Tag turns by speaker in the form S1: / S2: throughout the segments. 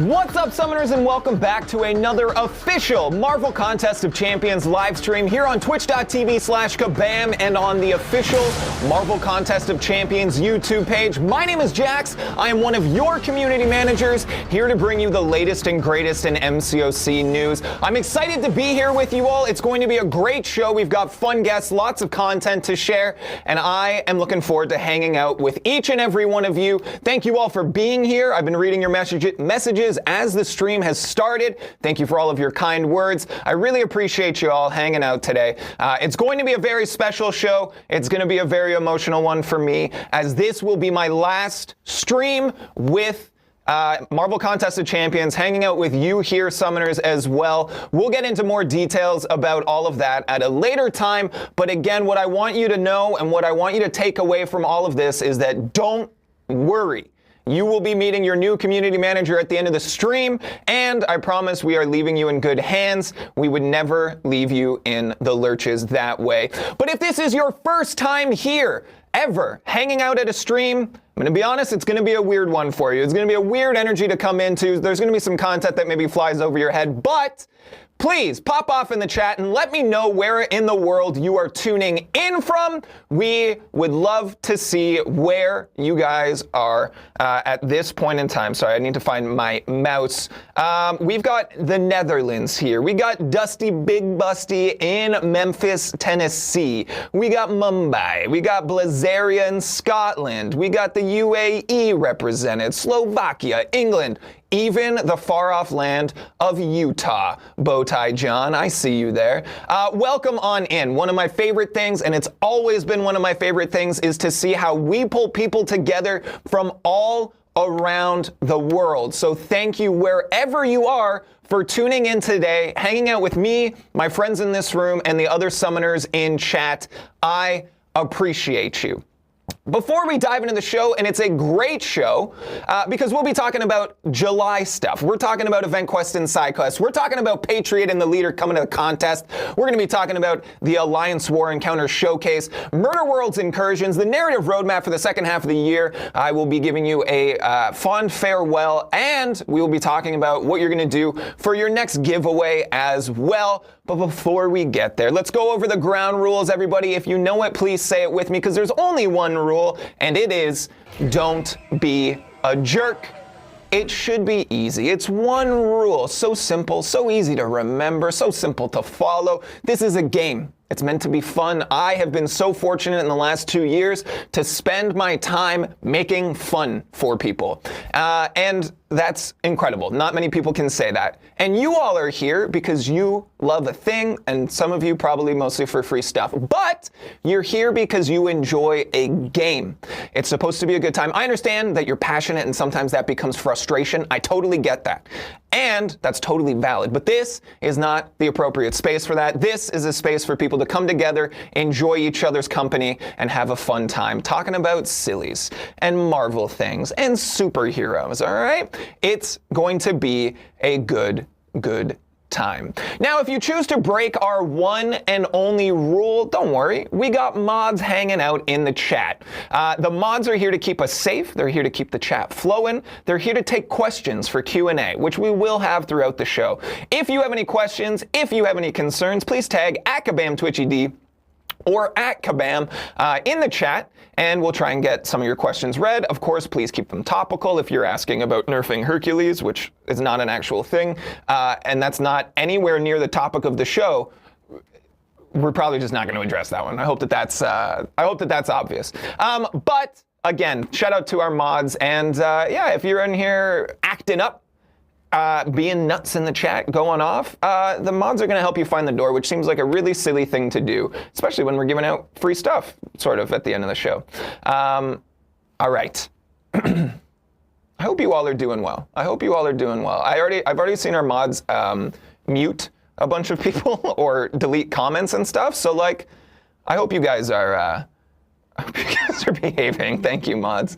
S1: What's up, Summoners, and welcome back to another official Marvel Contest of Champions live stream here on twitch.tv/kabam and on the official Marvel Contest of Champions YouTube page. My name is Jax. I am one of your community managers here to bring you the latest and greatest in MCOC news. I'm excited to be here with you all. It's going to be a great show. We've got fun guests, lots of content to share, and I am looking forward to hanging out with each and every one of you. Thank you all for being here. I've been reading your messages as the stream has started. Thank you for all of your kind words. I really appreciate you all hanging out today. It's going to be a very special show. It's going to be a very emotional one for me, as this will be my last stream with Marvel Contest of Champions, hanging out with you here, Summoners, as well. We'll get into more details about all of that at a later time. But again, what I want you to know and what I want you to take away from all of this is that don't worry. You will be meeting your new community manager at the end of the stream, and I promise we are leaving you in good hands. We would never leave you in the lurches that way. But if this is your first time here, ever, hanging out at a stream, I'm going to be honest, it's going to be a weird one for you. It's going to be a weird energy to come into. There's going to be some content that maybe flies over your head, but please pop off in the chat and let me know where in the world you are tuning in from. We would love to see where you guys are at this point in time. Sorry, I need to find my mouse. We've got the Netherlands here. We got Dusty Big Busty in Memphis, Tennessee. We got Mumbai. We got Blazaria in Scotland. We got the UAE represented, Slovakia, England, even the far-off land of Utah. Bowtie John, I see you there. Welcome on in. One of my favorite things, and it's always been one of my favorite things, is to see how we pull people together from all around the world. So thank you wherever you are for tuning in today, hanging out with me, my friends in this room, and the other Summoners in chat. I appreciate you. Before we dive into the show, and it's a great show, because we'll be talking about July stuff. We're talking about event quests and side quests. We're talking about Patriot and the leader coming to the contest. We're going to be talking about the Alliance War Encounter Showcase, Murder World's Incursions, the narrative roadmap for the second half of the year. I will be giving you a fond farewell, and we will be talking about what you're going to do for your next giveaway as well. But before we get there, let's go over the ground rules, everybody. If you know it, please say it with me, because there's only one rule, and it is, don't be a jerk. It should be easy. It's one rule. So simple, so easy to remember, so simple to follow. This is a game. It's meant to be fun. I have been so fortunate in the last 2 years to spend my time making fun for people. And that's incredible. Not many people can say that. And you all are here because you love a thing, and some of you probably mostly for free stuff. But you're here because you enjoy a game. It's supposed to be a good time. I understand that you're passionate and sometimes that becomes frustration. I totally get that. And that's totally valid. But this is not the appropriate space for that. This is a space for people to come together, enjoy each other's company, and have a fun time talking about sillies and Marvel things and superheroes, all right? It's going to be a good time. Now, if you choose to break our one and only rule, don't worry. We got mods hanging out in the chat. The mods are here to keep us safe. They're here to keep the chat flowing. They're here to take questions for Q&A, which we will have throughout the show. If you have any questions, if you have any concerns, please tag @KabamTwitchyD or @Kabam in the chat, and we'll try and get some of your questions read. Of course, please keep them topical. If you're asking about nerfing Hercules, which is not an actual thing, and that's not anywhere near the topic of the show, we're probably just not going to address that one. I hope that that's obvious. But again, shout out to our mods, and yeah, if you're in here acting up, being nuts in the chat, going off, the mods are going to help you find the door, which seems like a really silly thing to do, especially when we're giving out free stuff, sort of, at the end of the show. All right. I hope you all are doing well. I hope you all are doing well. I've already seen our mods mute a bunch of people or delete comments and stuff, so, like, I hope you guys are behaving. Thank you, mods.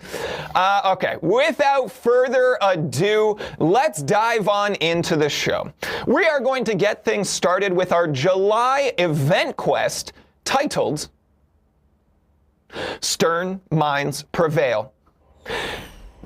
S1: Okay, without further ado, let's dive on into the show. We are going to get things started with our July event quest titled Stern Minds Prevail.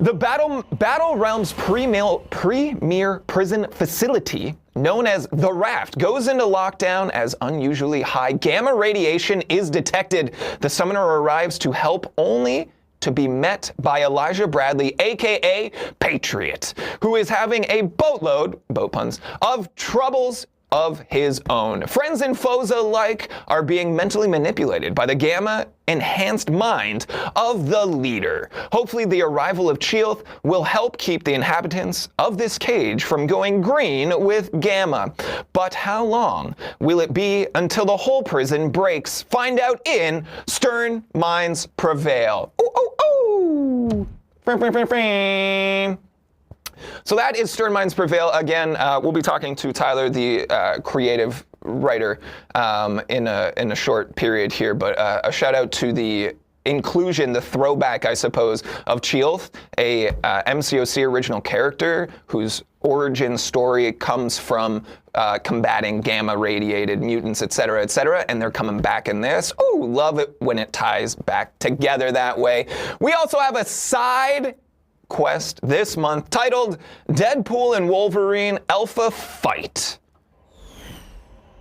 S1: The Battle Realms premier prison facility, known as the Raft, goes into lockdown as unusually high gamma radiation is detected. The summoner arrives to help, only to be met by Elijah Bradley, aka Patriot, who is having a boatload, boat puns, of troubles of his own. Friends and foes alike are being mentally manipulated by the gamma-enhanced mind of the leader. Hopefully the arrival of Chilth will help keep the inhabitants of this cage from going green with gamma. But how long will it be until the whole prison breaks? Find out in Stern Minds Prevail. Ooh, ooh, ooh. So that is Stern Minds Prevail. Again, we'll be talking to Tyler, the creative writer, in a short period here. But a shout out to the inclusion, the throwback, I suppose, of Chilth, a MCOC original character whose origin story comes from combating gamma-radiated mutants, etc., etc., and they're coming back in this. Ooh, love it when it ties back together that way. We also have a side quest this month titled Deadpool and Wolverine Alpha Fight.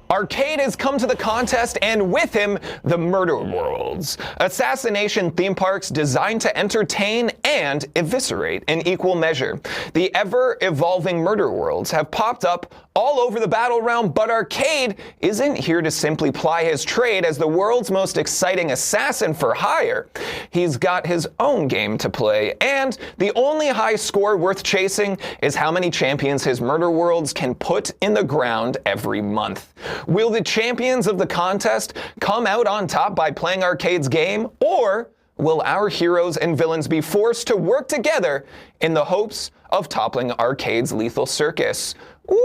S1: Arcade has come to the contest, and with him, the Murder Worlds, assassination theme parks designed to entertain and eviscerate in equal measure. The ever-evolving Murder Worlds have popped up all over the battle realm, but Arcade isn't here to simply ply his trade as the world's most exciting assassin for hire. He's got his own game to play, and the only high score worth chasing is how many champions his Murder Worlds can put in the ground every month. Will the champions of the contest come out on top by playing Arcade's game, or will our heroes and villains be forced to work together in the hopes of toppling Arcade's lethal circus? Woo!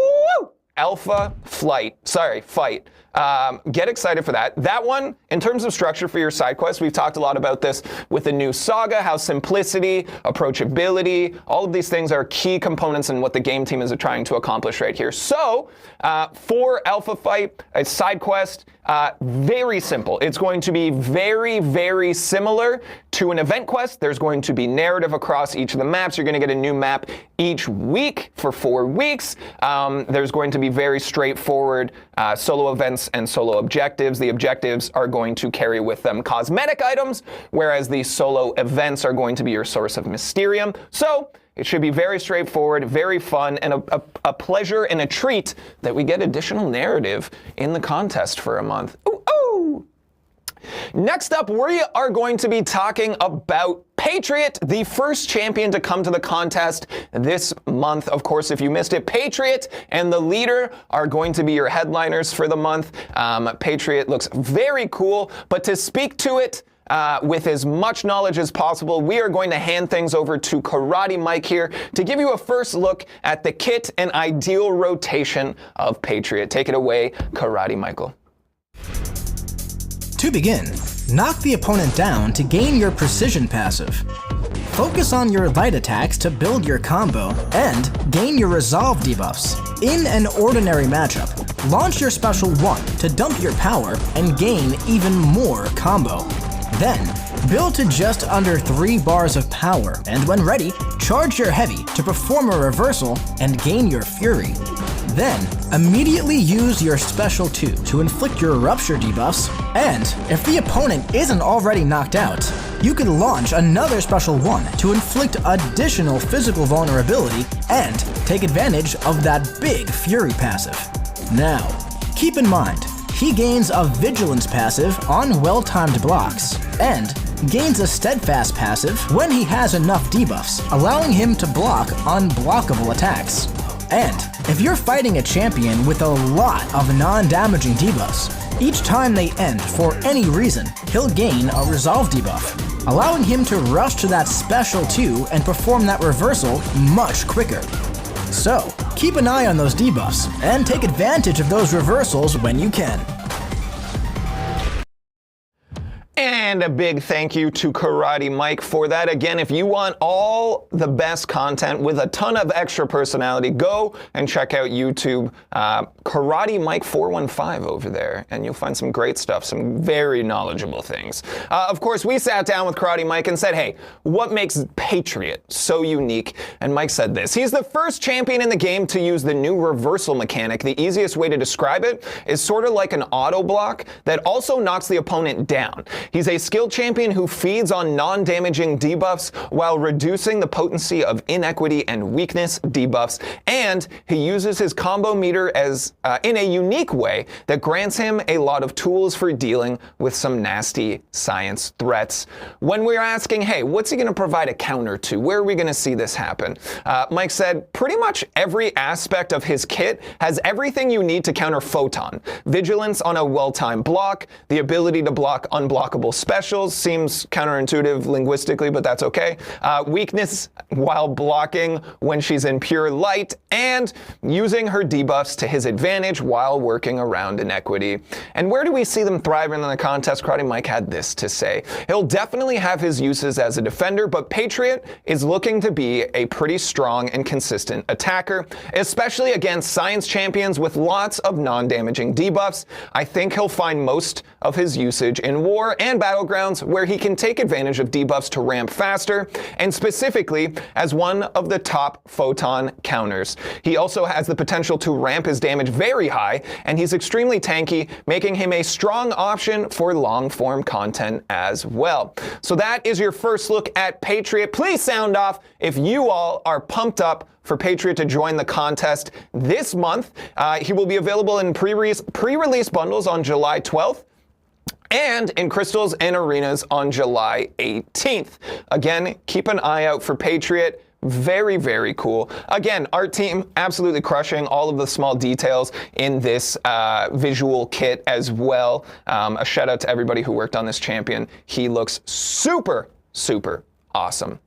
S1: Alpha Fight. Get excited for that. That one, in terms of structure for your side quest, we've talked a lot about this with the new saga, how simplicity, approachability, all of these things are key components in what the game team is trying to accomplish right here. So, for Alpha Fight, a side quest, very simple. It's going to be very, very similar to an event quest. There's going to be narrative across each of the maps. You're going to get a new map each week for 4 weeks. There's going to be very straightforward solo events and solo objectives. The objectives are going to carry with them cosmetic items, whereas the solo events are going to be your source of Mysterium. So it should be very straightforward, very fun, and a pleasure and a treat that we get additional narrative in the contest for a month. Ooh, ooh. Next up, we are going to be talking about Patriot, the first champion to come to the contest this month. Of course, if you missed it, Patriot and the leader are going to be your headliners for the month. Patriot looks very cool, but to speak to it with as much knowledge as possible, we are going to hand things over to Karate Mike here to give you a first look at the kit and ideal rotation of Patriot. Take it away, Karate Michael.
S2: To begin, knock the opponent down to gain your precision passive. Focus on your light attacks to build your combo and gain your resolve debuffs. In an ordinary matchup, launch your special 1 to dump your power and gain even more combo. Then, build to just under 3 bars of power, and when ready, charge your heavy to perform a reversal and gain your fury. Then, immediately use your special 2 to inflict your rupture debuffs, and if the opponent isn't already knocked out, you can launch another special 1 to inflict additional physical vulnerability and take advantage of that big fury passive. Now, keep in mind, he gains a Vigilance passive on well-timed blocks, and gains a Steadfast passive when he has enough debuffs, allowing him to block unblockable attacks. And if you're fighting a champion with a lot of non-damaging debuffs, each time they end for any reason, he'll gain a resolve debuff, allowing him to rush to that special 2 and perform that reversal much quicker. So, keep an eye on those debuffs, and take advantage of those reversals when you can.
S1: And And a big thank you to Karate Mike for that. Again, if you want all the best content with a ton of extra personality, go and check out YouTube, Karate Mike 415 over there, and you'll find some great stuff, some very knowledgeable things. Of course, we sat down with Karate Mike and said, hey, what makes Patriot so unique? And Mike said this: he's the first champion in the game to use the new reversal mechanic. The easiest way to describe it is sort of like an auto block that also knocks the opponent down. He's a skilled champion who feeds on non-damaging debuffs while reducing the potency of inequity and weakness debuffs, and he uses his combo meter as in a unique way that grants him a lot of tools for dealing with some nasty science threats. When we're asking, hey, what's he going to provide a counter to? Where are we going to see this happen? Mike said pretty much every aspect of his kit has everything you need to counter Photon. Vigilance on a well-timed block, the ability to block unblockable specials, seems counterintuitive linguistically, but that's okay. Weakness while blocking when she's in pure light, and using her debuffs to his advantage while working around inequity. And where do we see them thriving in the contest? Karate Mike had this to say: he'll definitely have his uses as a defender, but Patriot is looking to be a pretty strong and consistent attacker, especially against science champions with lots of non-damaging debuffs. I think he'll find most of his usage in War and Battlegrounds, where he can take advantage of debuffs to ramp faster, and specifically as one of the top Photon counters. He also has the potential to ramp his damage very high, and he's extremely tanky, making him a strong option for long-form content as well. So that is your first look at Patriot. Please sound off if you all are pumped up for Patriot to join the contest this month. He will be available in pre-release bundles on July 12th. And in Crystals and Arenas on July 18th. Again, keep an eye out for Patriot. Very, very cool. Again, art team absolutely crushing all of the small details in this visual kit as well. A shout out to everybody who worked on this champion. He looks super, super awesome.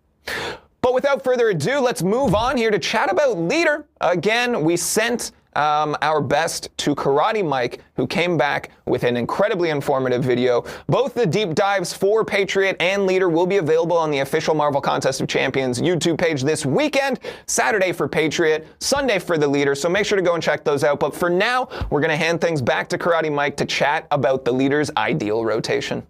S1: But without further ado, let's move on here to chat about Leader. Again, we sent our best to Karate Mike, who came back with an incredibly informative video. Both the deep dives for Patriot and Leader will be available on the official Marvel Contest of Champions YouTube page this weekend. Saturday for Patriot, Sunday for the Leader, so make sure to go and check those out. But for now, we're going to hand things back to Karate Mike to chat about the Leader's ideal rotation.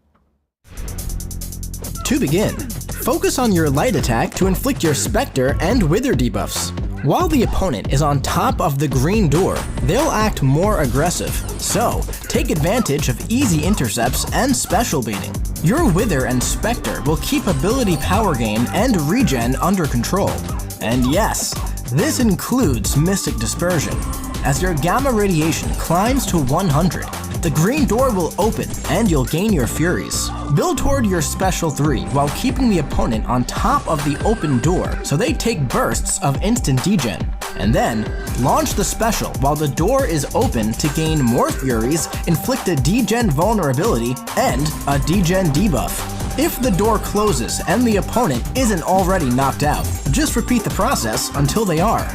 S2: To begin, focus on your light attack to inflict your Spectre and Wither debuffs. While the opponent is on top of the green door, they'll act more aggressive, so take advantage of easy intercepts and special baiting. Your Wither and Spectre will keep ability power gain and regen under control. And yes, this includes Mystic Dispersion. As your Gamma Radiation climbs to 100, the green door will open and you'll gain your Furies. Build toward your Special 3 while keeping the opponent on top of the open door so they take bursts of instant degen. And then, launch the Special while the door is open to gain more Furies, inflict a degen vulnerability, and a degen debuff. If the door closes and the opponent isn't already knocked out, just repeat the process until they are.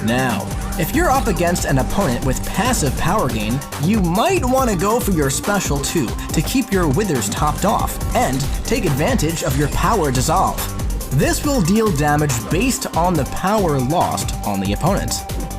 S2: Now, if you're up against an opponent with passive power gain, you might want to go for your Special 2 to keep your Withers topped off and take advantage of your Power Dissolve. This will deal damage based on the power lost on the opponent.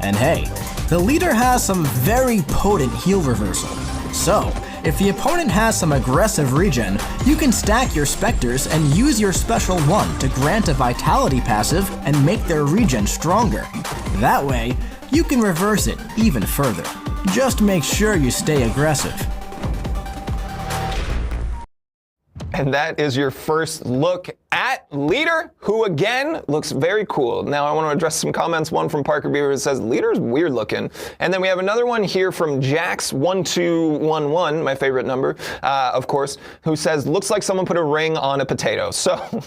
S2: And hey, the Leader has some very potent heal reversal. So, if the opponent has some aggressive regen, you can stack your Spectres and use your Special 1 to grant a Vitality passive and make their regen stronger. That way, you can reverse it even further. Just make sure you stay aggressive.
S1: And that is your first look at Leader, who again looks very cool. Now I want to address some comments. One from Parker Beaver that says Leader's weird looking. And then we have another one here from Jax1211, my favorite number, of course, who says, looks like someone put a ring on a potato. So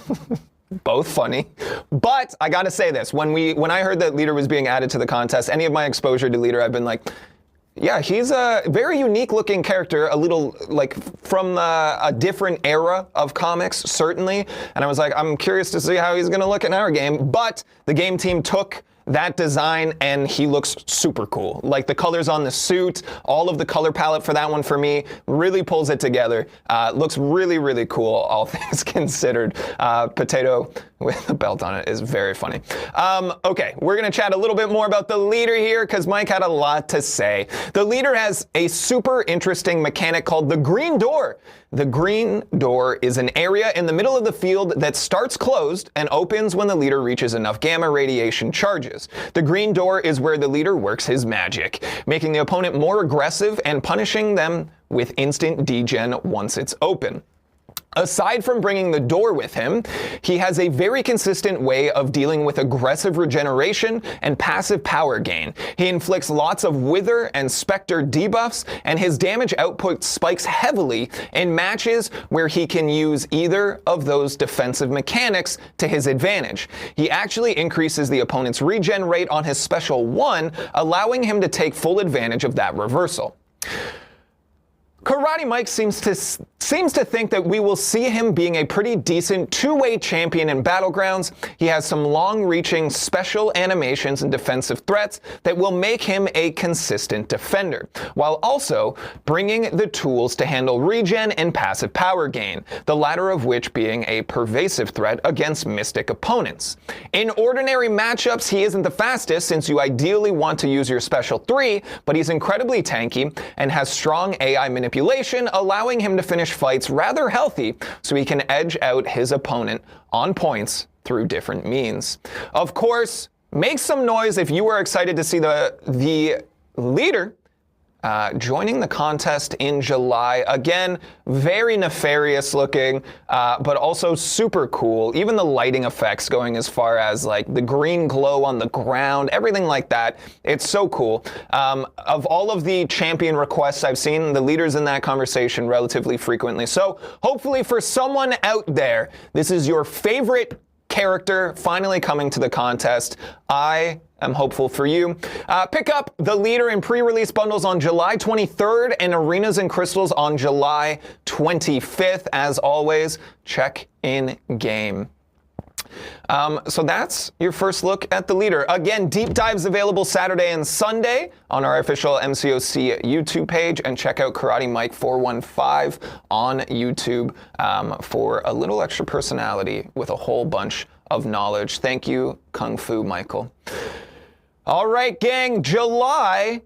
S1: both funny. But I gotta say this, when I heard that Leader was being added to the contest, any of my exposure to Leader, I've been like, yeah, he's a very unique looking character, a little like from a different era of comics, certainly. And I was like, I'm curious to see how he's gonna look in our game. But the game team took that design, and he looks super cool. Like the colors on the suit, all of the color palette for that one for me really pulls it together. Looks really, really cool, all things considered. Potato with a belt on it is very funny. Okay, we're gonna chat a little bit more about the leader here because Mike had a lot to say. The leader has a super interesting mechanic called the green door. The green door is an area in the middle of the field that starts closed and opens when the leader reaches enough gamma radiation charges. The green door is where the leader works his magic, making the opponent more aggressive and punishing them with instant degen once it's open. Aside from bringing the door with him, he has a very consistent way of dealing with aggressive regeneration and passive power gain. He inflicts lots of Wither and Spectre debuffs, and his damage output spikes heavily in matches where he can use either of those defensive mechanics to his advantage. He actually increases the opponent's regen rate on his special 1, allowing him to take full advantage of that reversal. Karate Mike seems to think that we will see him being a pretty decent two-way champion in Battlegrounds. He has some long-reaching special animations and defensive threats that will make him a consistent defender, while also bringing the tools to handle regen and passive power gain, the latter of which being a pervasive threat against Mystic opponents. In ordinary matchups, he isn't the fastest since you ideally want to use your special 3, but he's incredibly tanky and has strong AI manipulation, allowing him to finish fights rather healthy so he can edge out his opponent on points through different means. Of course, make some noise if you are excited to see the leader joining the contest in July. Again, very nefarious looking, but also super cool. Even the lighting effects going as far as like the green glow on the ground, everything like that. It's so cool. Of all of the champion requests I've seen, the leader's in that conversation relatively frequently. So hopefully for someone out there, this is your favorite character finally coming to the contest. I am hopeful for you. Pick up the leader in pre-release bundles on July 23rd and Arenas and Crystals on July 25th. As always, check in game. So that's your first look at the leader. Again, deep dives available Saturday and Sunday on our official MCOC YouTube page, and check out Karate Mike 415 on YouTube for a little extra personality with a whole bunch of knowledge. Thank you, Kung Fu Michael. All right, gang, July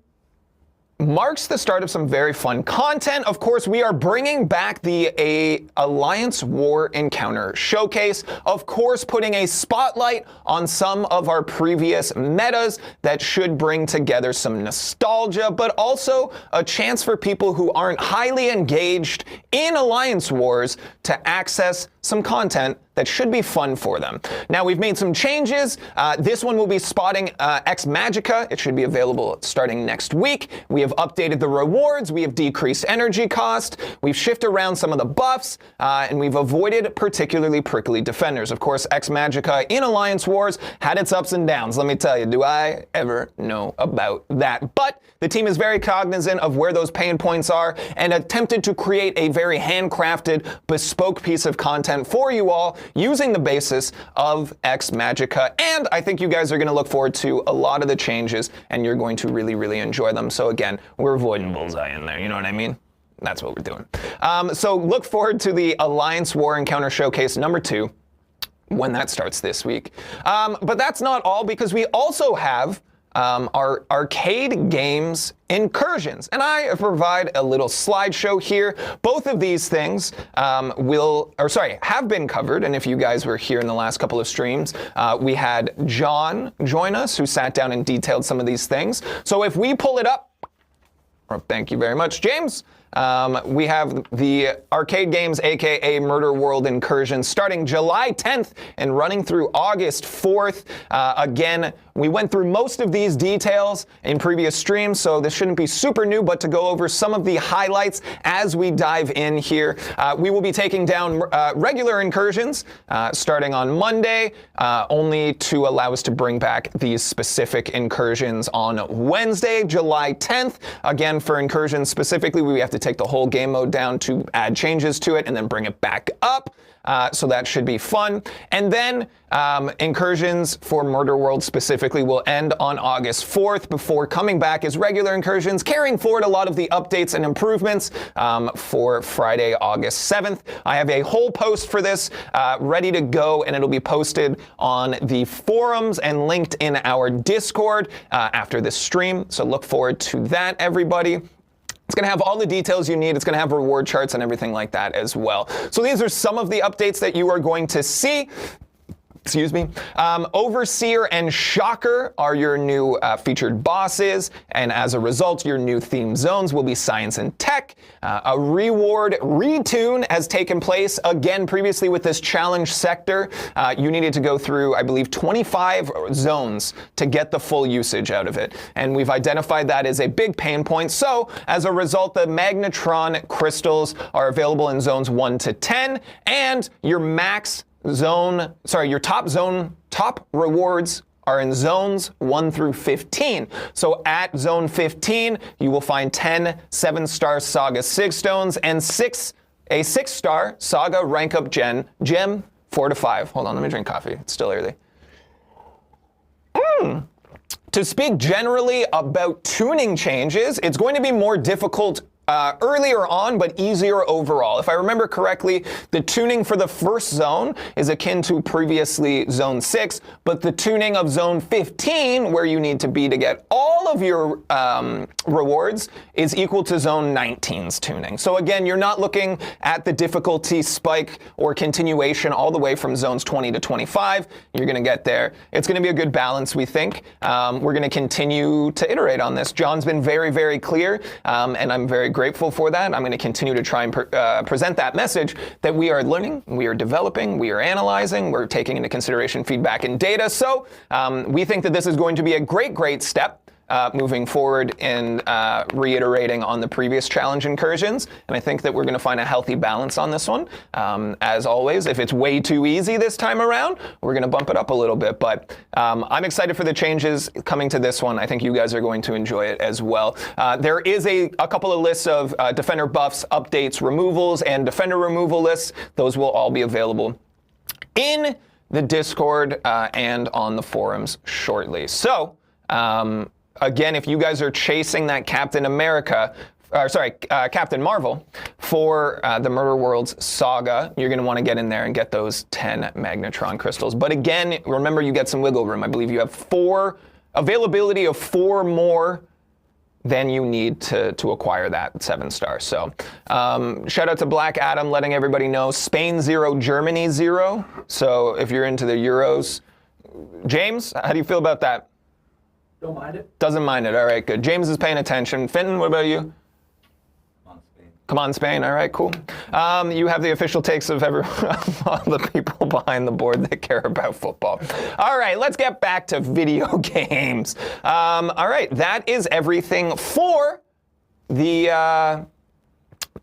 S1: marks the start of some very fun content. Of course, we are bringing back the Alliance War Encounter Showcase. Of course, putting a spotlight on some of our previous metas that should bring together some nostalgia, but also a chance for people who aren't highly engaged in Alliance Wars to access some content that should be fun for them. Now, we've made some changes. This one will be spotting Ex Magica. It should be available starting next week. We have updated the rewards. We have decreased energy cost. We've shifted around some of the buffs, and we've avoided particularly prickly defenders. Of course, Ex Magica in Alliance Wars had its ups and downs. Let me tell you, do I ever know about that? But the team is very cognizant of where those pain points are and attempted to create a very handcrafted, bespoke piece of content for you all using the basis of Ex Magica. And I think you guys are going to look forward to a lot of the changes, and you're going to really, really enjoy them. So again, we're avoiding bullseye in there. You know what I mean? That's what we're doing. So look forward to the Alliance War Encounter Showcase number 2 when that starts this week. But that's not all, because we also have our arcade games Incursions, and I provide a little slideshow here. Both of these things have been covered, and if you guys were here in the last couple of streams, we had John join us, who sat down and detailed some of these things. So if we pull it up, thank you very much, James. We have the arcade games, aka Murder World Incursions, starting July 10th and running through August 4th. Again, we went through most of these details in previous streams, so this shouldn't be super new, but to go over some of the highlights as we dive in here. We will be taking down regular Incursions starting on Monday, only to allow us to bring back these specific Incursions on Wednesday, July 10th. Again, for Incursions specifically, we have to to take the whole game mode down to add changes to it and then bring it back up. So that should be fun. And then Incursions for Murder World specifically will end on August 4th before coming back as regular Incursions, carrying forward a lot of the updates and improvements for Friday, August 7th. I have a whole post for this ready to go, and it'll be posted on the forums and linked in our Discord after this stream. So look forward to that, everybody. It's going to have all the details you need. It's going to have reward charts and everything like that as well. So these are some of the updates that you are going to see. Excuse me. Overseer and Shocker are your new featured bosses, and as a result, your new theme zones will be Science and Tech. A reward retune has taken place, again, previously with this challenge sector. You needed to go through, I believe, 25 zones to get the full usage out of it, and we've identified that as a big pain point. So, as a result, the Magnetron crystals are available in zones 1 to 10, and your your top rewards are in zones 1 through 15. So at zone 15, you will find 10 7-star Saga Sig Stones and a 6-star Saga Rank Up Gem 4 to 5. Hold on, let me drink coffee. It's still early. To speak generally about tuning changes, it's going to be more difficult earlier on, but easier overall. If I remember correctly, the tuning for the first zone is akin to previously zone 6, but the tuning of zone 15, where you need to be to get all of your rewards, is equal to zone 19's tuning. So again, you're not looking at the difficulty spike or continuation all the way from zones 20 to 25. You're going to get there. It's going to be a good balance, we think. We're going to continue to iterate on this. John's been very, very clear, and I'm very grateful for that. I'm going to continue to try and present that message that we are learning, we are developing, we are analyzing, we're taking into consideration feedback and data. So we think that this is going to be a great, great step moving forward in reiterating on the previous challenge Incursions. And I think that we're going to find a healthy balance on this one. As always, if it's way too easy this time around, we're going to bump it up a little bit. But I'm excited for the changes coming to this one. I think you guys are going to enjoy it as well. There is a couple of lists of Defender buffs, updates, removals, and Defender removal lists. Those will all be available in the Discord and on the forums shortly. So, again, if you guys are chasing that Captain Marvel for the Murder World's Saga, you're going to want to get in there and get those 10 Magnetron crystals. But again, remember, you get some wiggle room. I believe you have availability of 4 more than you need to acquire that 7-star. So shout out to Black Adam letting everybody know Spain 0, Germany 0. So if you're into the Euros, James, how do you feel about that?
S3: Don't mind it.
S1: Doesn't mind it. All right, good. James is paying attention. Fenton, what about you?
S3: Come on, Spain.
S1: Come on, Spain. All right, cool. You have the official takes of all the people behind the board that care about football. All right, let's get back to video games. All right, that is everything for the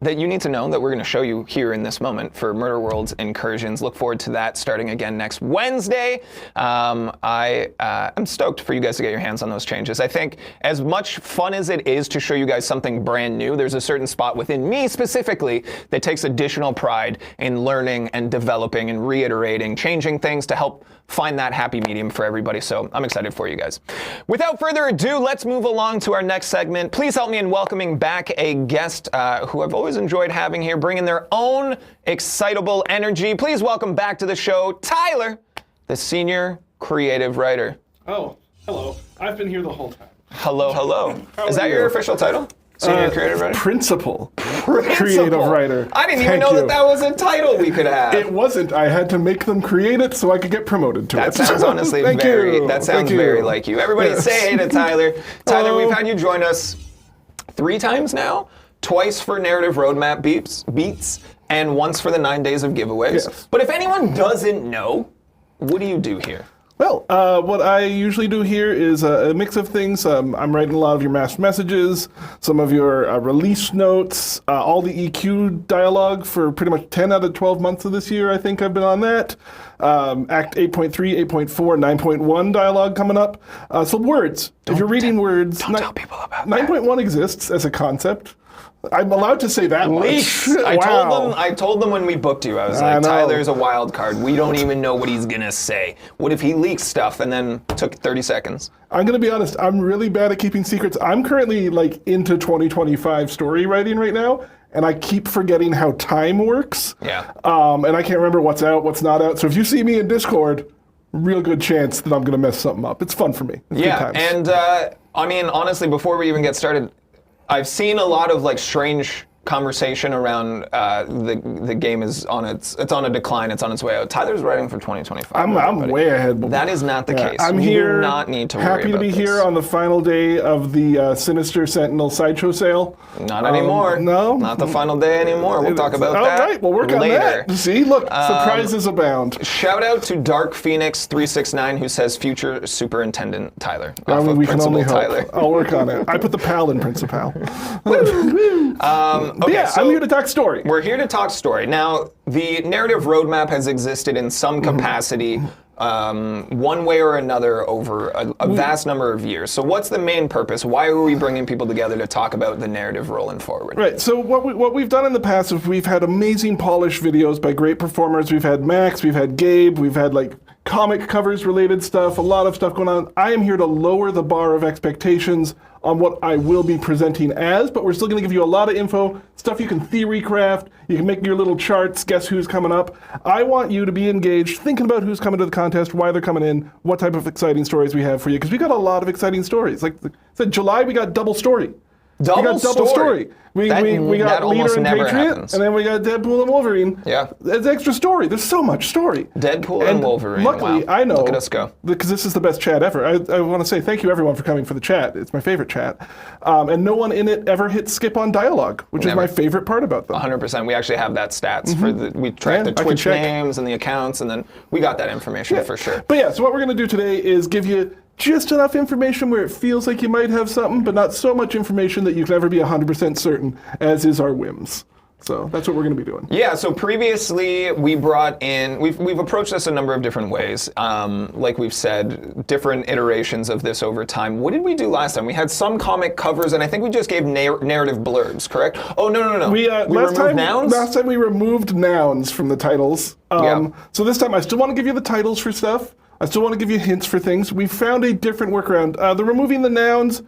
S1: that you need to know that we're going to show you here in this moment for Murder World's Incursions. Look forward to that starting again next Wednesday. I am stoked for you guys to get your hands on those changes. I think as much fun as it is to show you guys something brand new, there's a certain spot within me specifically that takes additional pride in learning and developing and reiterating, changing things to help find that happy medium for everybody. So I'm excited for you guys. Without further ado, let's move along to our next segment. Please help me in welcoming back a guest who I've always enjoyed having here, bringing their own excitable energy. Please welcome back to the show, Tyler, the senior creative writer.
S4: Oh, hello. I've been here the whole time.
S1: Hello, hello. Is that your official title? Senior creative writer?
S4: Principal creative writer.
S1: I didn't even know that was a title we could have.
S4: It wasn't. I had to make them create it so I could get promoted to it.
S1: That sounds honestly very like you. Everybody say hey to Tyler. Tyler, we've had you join us 3 times now. Twice for narrative roadmap beats, and once for the 9 days of giveaways.
S4: Yes.
S1: But if anyone doesn't know, what do you do here?
S4: Well, what I usually do here is a mix of things. I'm writing a lot of your mass messages, some of your release notes, all the EQ dialogue for pretty much 10 out of 12 months of this year. I think I've been on that. Act 8.3, 8.4, 9.1 dialogue coming up. So words. If you're reading words,
S1: don't tell people about
S4: 9.1 exists as a concept. I'm allowed to say that
S1: Leaks.
S4: much.
S1: I told them when we booked you. I was
S4: I
S1: like,
S4: know.
S1: Tyler's a wild card. We don't even know what he's gonna say. What if he leaks stuff and then took 30 seconds?
S4: I'm going to be honest, I'm really bad at keeping secrets. I'm currently like into 2025 story writing right now, and I keep forgetting how time works.
S1: Yeah.
S4: And I can't remember what's out, what's not out. So if you see me in Discord, real good chance that I'm going to mess something up. It's fun for me. It's good
S1: Yeah,
S4: times.
S1: and I mean, honestly, before we even get started, I've seen a lot of like strange conversation around the game is on it's on a decline, it's on its way out. Tyler's writing for 2025.
S4: I'm
S1: everybody.
S4: way ahead.
S1: That is not the case.
S4: I'm
S1: You
S4: here.
S1: do not need to worry
S4: happy to
S1: about
S4: be
S1: this.
S4: here on the final day of the Sinister Sentinel sideshow sale.
S1: Not anymore.
S4: No,
S1: Not the final day anymore. We'll talk about that
S4: All right, we'll work
S1: later.
S4: on that. See, look, surprises abound.
S1: Shout out to Dark Phoenix 369 who says future Superintendent Tyler.
S4: I
S1: Off
S4: mean,
S1: of
S4: we can
S1: Principal
S4: only hope.
S1: Tyler.
S4: I'll work on it. I put the pal in Principal.
S1: Okay,
S4: Yeah,
S1: so
S4: I'm here to talk story.
S1: we're here to talk story. Now, the narrative roadmap has existed in some capacity, one way or another, over a vast number of years. So, what's the main purpose? Why are we bringing people together to talk about the narrative rolling forward?
S4: Right. So what we've done in the past is we've had amazing polished videos by great performers. We've had Max, we've had Gabe, we've had like comic covers related stuff, a lot of stuff going on. I am here to lower the bar of expectations on what I will be presenting as, but we're still going to give you a lot of info, stuff you can theory craft, you can make your little charts, guess who's coming up. I want you to be engaged, thinking about who's coming to the contest, why they're coming in, what type of exciting stories we have for you, because we got a lot of exciting stories. Like I said, July we got double story. We got double story. We
S1: That
S4: got
S1: almost
S4: Leader and
S1: never
S4: Patriot,
S1: happens.
S4: and then we got Deadpool and Wolverine.
S1: Yeah.
S4: It's extra story. There's so much story.
S1: Deadpool and Wolverine.
S4: Luckily,
S1: Wow.
S4: I know.
S1: Look at us go.
S4: Because this is the best chat ever. I want to say thank you everyone for coming for the chat. It's my favorite chat. And no one in it ever hit skip on dialogue, which
S1: Never.
S4: is my favorite part about them.
S1: 100%. We actually have that stats for we track
S4: Yeah,
S1: the
S4: I can
S1: Twitch
S4: check.
S1: names and the accounts, and then we got that information for sure.
S4: But yeah, so what we're going to do today is give you just enough information where it feels like you might have something, but not so much information that you can ever be 100% certain, as is our whims. So that's what we're going to be doing.
S1: Yeah, so previously we brought in, we've approached this a number of different ways. Like we've said, different iterations of this over time. What did we do last time? We had some comic covers, and I think we just gave narrative blurbs, correct? Oh, no.
S4: We
S1: removed nouns?
S4: Last time we removed nouns from the titles.
S1: Yeah.
S4: So this time I still want to give you the titles for stuff. I still want to give you hints for things. We found a different workaround. The removing the nouns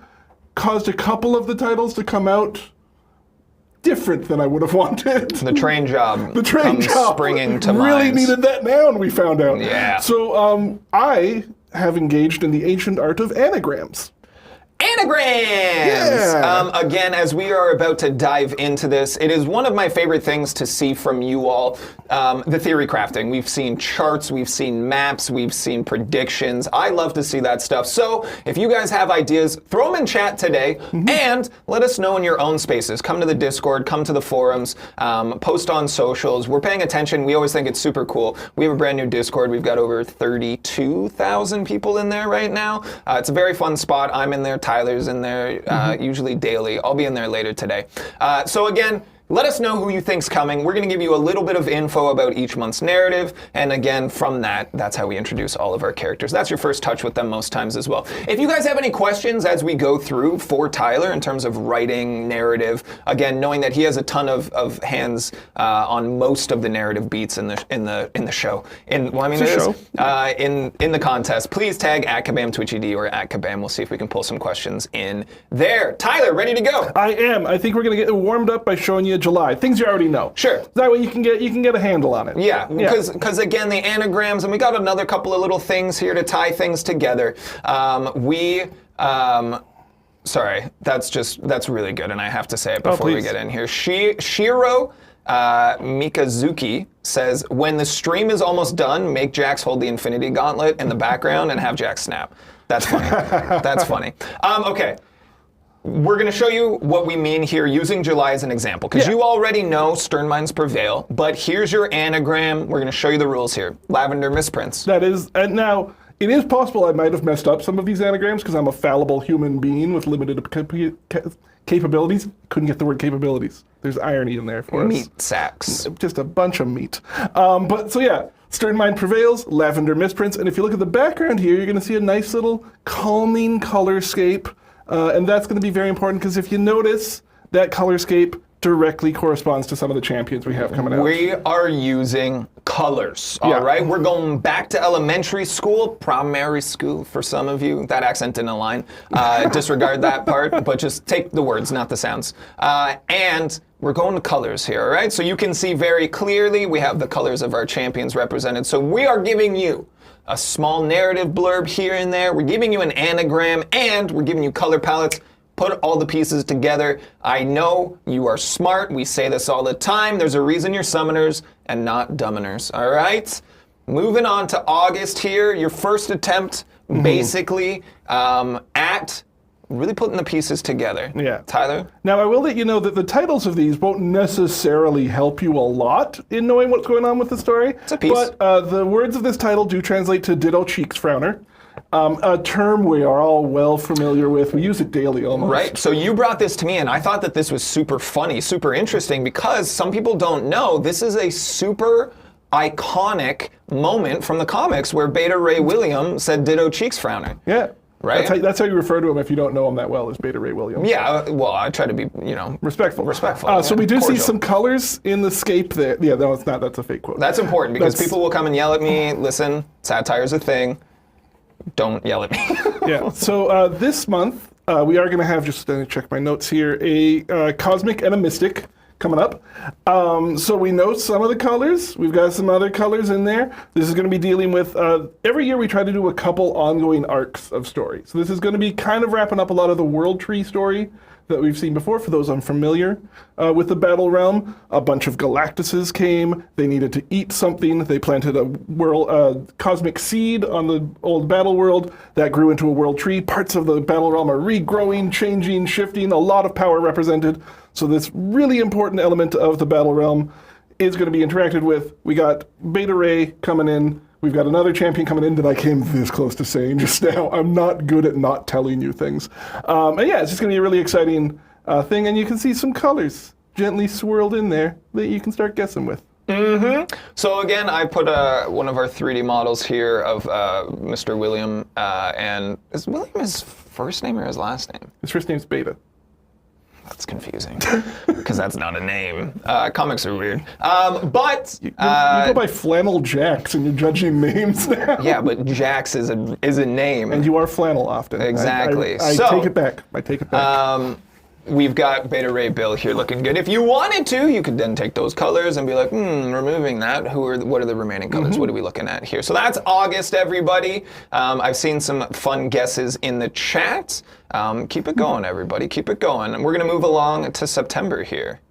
S4: caused a couple of the titles to come out different than I would have wanted.
S1: The train job
S4: The train
S1: comes
S4: job
S1: springing to
S4: really
S1: mind.
S4: needed that noun, we found out.
S1: Yeah.
S4: So I have engaged in the ancient art of anagrams.
S1: Anagrams!
S4: Yeah.
S1: Again, as we are about to dive into this, it is one of my favorite things to see from you all, the theory crafting. We've seen charts, we've seen maps, we've seen predictions. I love to see that stuff. So if you guys have ideas, throw them in chat today, and let us know in your own spaces. Come to the Discord, come to the forums, post on socials. We're paying attention. We always think it's super cool. We have a brand new Discord. We've got over 32,000 people in there right now. It's a very fun spot. I'm in there. Tyler's in there, usually daily. I'll be in there later today. So again, let us know who you think's coming. We're going to give you a little bit of info about each month's narrative, and again, from that, that's how we introduce all of our characters. That's your first touch with them most times as well. If you guys have any questions as we go through for Tyler in terms of writing narrative, again, knowing that he has a ton of hands on most of the narrative beats in the show. In the contest, please tag @KabamTwitchED or @Kabam. We'll see if we can pull some questions in there. Tyler, ready to go?
S4: I am. I think we're going to get warmed up by showing you July. Things you already know.
S1: Sure.
S4: That way you can get a handle on it.
S1: Yeah, because again, the anagrams, and we got another couple of little things here to tie things together. Sorry, that's really good, and I have to say it before we
S4: please.
S1: get in here. Shiro Mikazuki says, when the stream is almost done, make Jax hold the Infinity Gauntlet in the background and have Jax snap. That's funny. That's funny. Okay. We're going to show you what we mean here using July as an example, because you already know Stern Minds Prevail, but here's your anagram. We're going to show you the rules here. Lavender misprints.
S4: That is, and now, it is possible I might have messed up some of these anagrams because I'm a fallible human being with limited capabilities. Couldn't get the word capabilities. There's irony in there for us.
S1: Meat sacks.
S4: Just a bunch of meat. But so yeah, Stern Mind Prevails, Lavender misprints, and if you look at the background here, you're going to see a nice little calming colorscape. And that's going to be very important because if you notice, that colorscape directly corresponds to some of the champions we have coming out.
S1: We are using colors, all right? We're going back to elementary school, primary school for some of you. That accent didn't align. Disregard that part, but just take the words, not the sounds. And we're going to colors here, all right? So you can see very clearly we have the colors of our champions represented. So we are giving you a small narrative blurb here and there. We're giving you an anagram, and we're giving you color palettes. Put all the pieces together. I know you are smart. We say this all the time. There's a reason you're summoners and not dumminers, all right? Moving on to August here, your first attempt, basically, at really putting the pieces together.
S4: Yeah.
S1: Tyler?
S4: Now, I will let you know that the titles of these won't necessarily help you a lot in knowing what's going on with the story.
S1: It's a piece.
S4: But the words of this title do translate to Ditto Cheeks Frowner. A term we are all well familiar with. We use it daily almost.
S1: Right, so you brought this to me, and I thought that this was super funny, super interesting, because some people don't know this is a super iconic moment from the comics where Beta Ray William said Ditto Cheeks Frowner.
S4: Yeah.
S1: Right?
S4: That's how you refer to him if you don't know him that well, is Beta Ray Williams.
S1: Yeah, well, I try to be,
S4: Respectful. So
S1: yeah,
S4: we do see
S1: cordial.
S4: some colors in the scape there. Yeah, no, it's not. That's a fake quote.
S1: That's important because
S4: That's-
S1: people will come and yell at me. Listen, satire's a thing. Don't yell at me.
S4: Yeah. So this month we are going to have, just check my notes here, a cosmic and a mystic coming up. So we know some of the colors. We've got some other colors in there. This is going to be dealing with, every year we try to do a couple ongoing arcs of story. So this is going to be kind of wrapping up a lot of the World Tree story that we've seen before. For those unfamiliar with the Battle Realm, a bunch of Galactuses came. They needed to eat something. They planted a world cosmic seed on the old Battle World that grew into a World Tree. Parts of the Battle Realm are regrowing, changing, shifting. A lot of power represented. So this really important element of the Battle Realm is going to be interacted with. We got Beta Ray coming in. We've got another champion coming in that I came this close to saying just now. I'm not good at not telling you things. And yeah, it's just going to be a really exciting thing. And you can see some colors gently swirled in there that you can start guessing with.
S1: So again, I put one of our 3D models here of Mr. William. And is William his first name or his last name?
S4: His first name's Beta.
S1: That's confusing because that's not a name. Comics are weird. But
S4: You go by Flannel Jax and you're judging names now.
S1: yeah, but Jax is a name.
S4: And you are flannel often.
S1: Exactly.
S4: I
S1: So,
S4: take it back. I take it back.
S1: We've got Beta Ray Bill here looking good. If you wanted to, you could then take those colors and be like, removing that. What are the remaining colors? What are we looking at here? So that's August, everybody. I've seen some fun guesses in the chat. Keep it going, everybody. Keep it going. And we're going to move along to September here.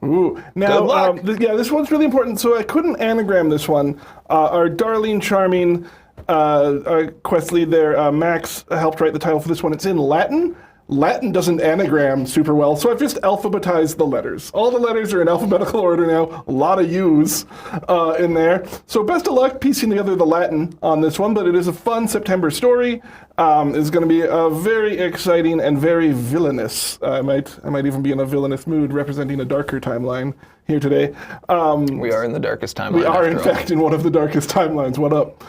S4: Ooh. Now,
S1: Good luck.
S4: This one's really important. So I couldn't anagram this one. Our darling, charming quest lead there, Max, helped write the title for this one. It's in Latin. Latin doesn't anagram super well, so I've just alphabetized the letters. All the letters are in alphabetical order now. A lot of U's in there. So best of luck piecing together the Latin on this one, but it is a fun September story. It's going to be a very exciting and very villainous. I might even be in a villainous mood representing a darker timeline here today.
S1: We are in the darkest timeline.
S4: We are, in
S1: after all.
S4: fact, in one of the darkest timelines. What up?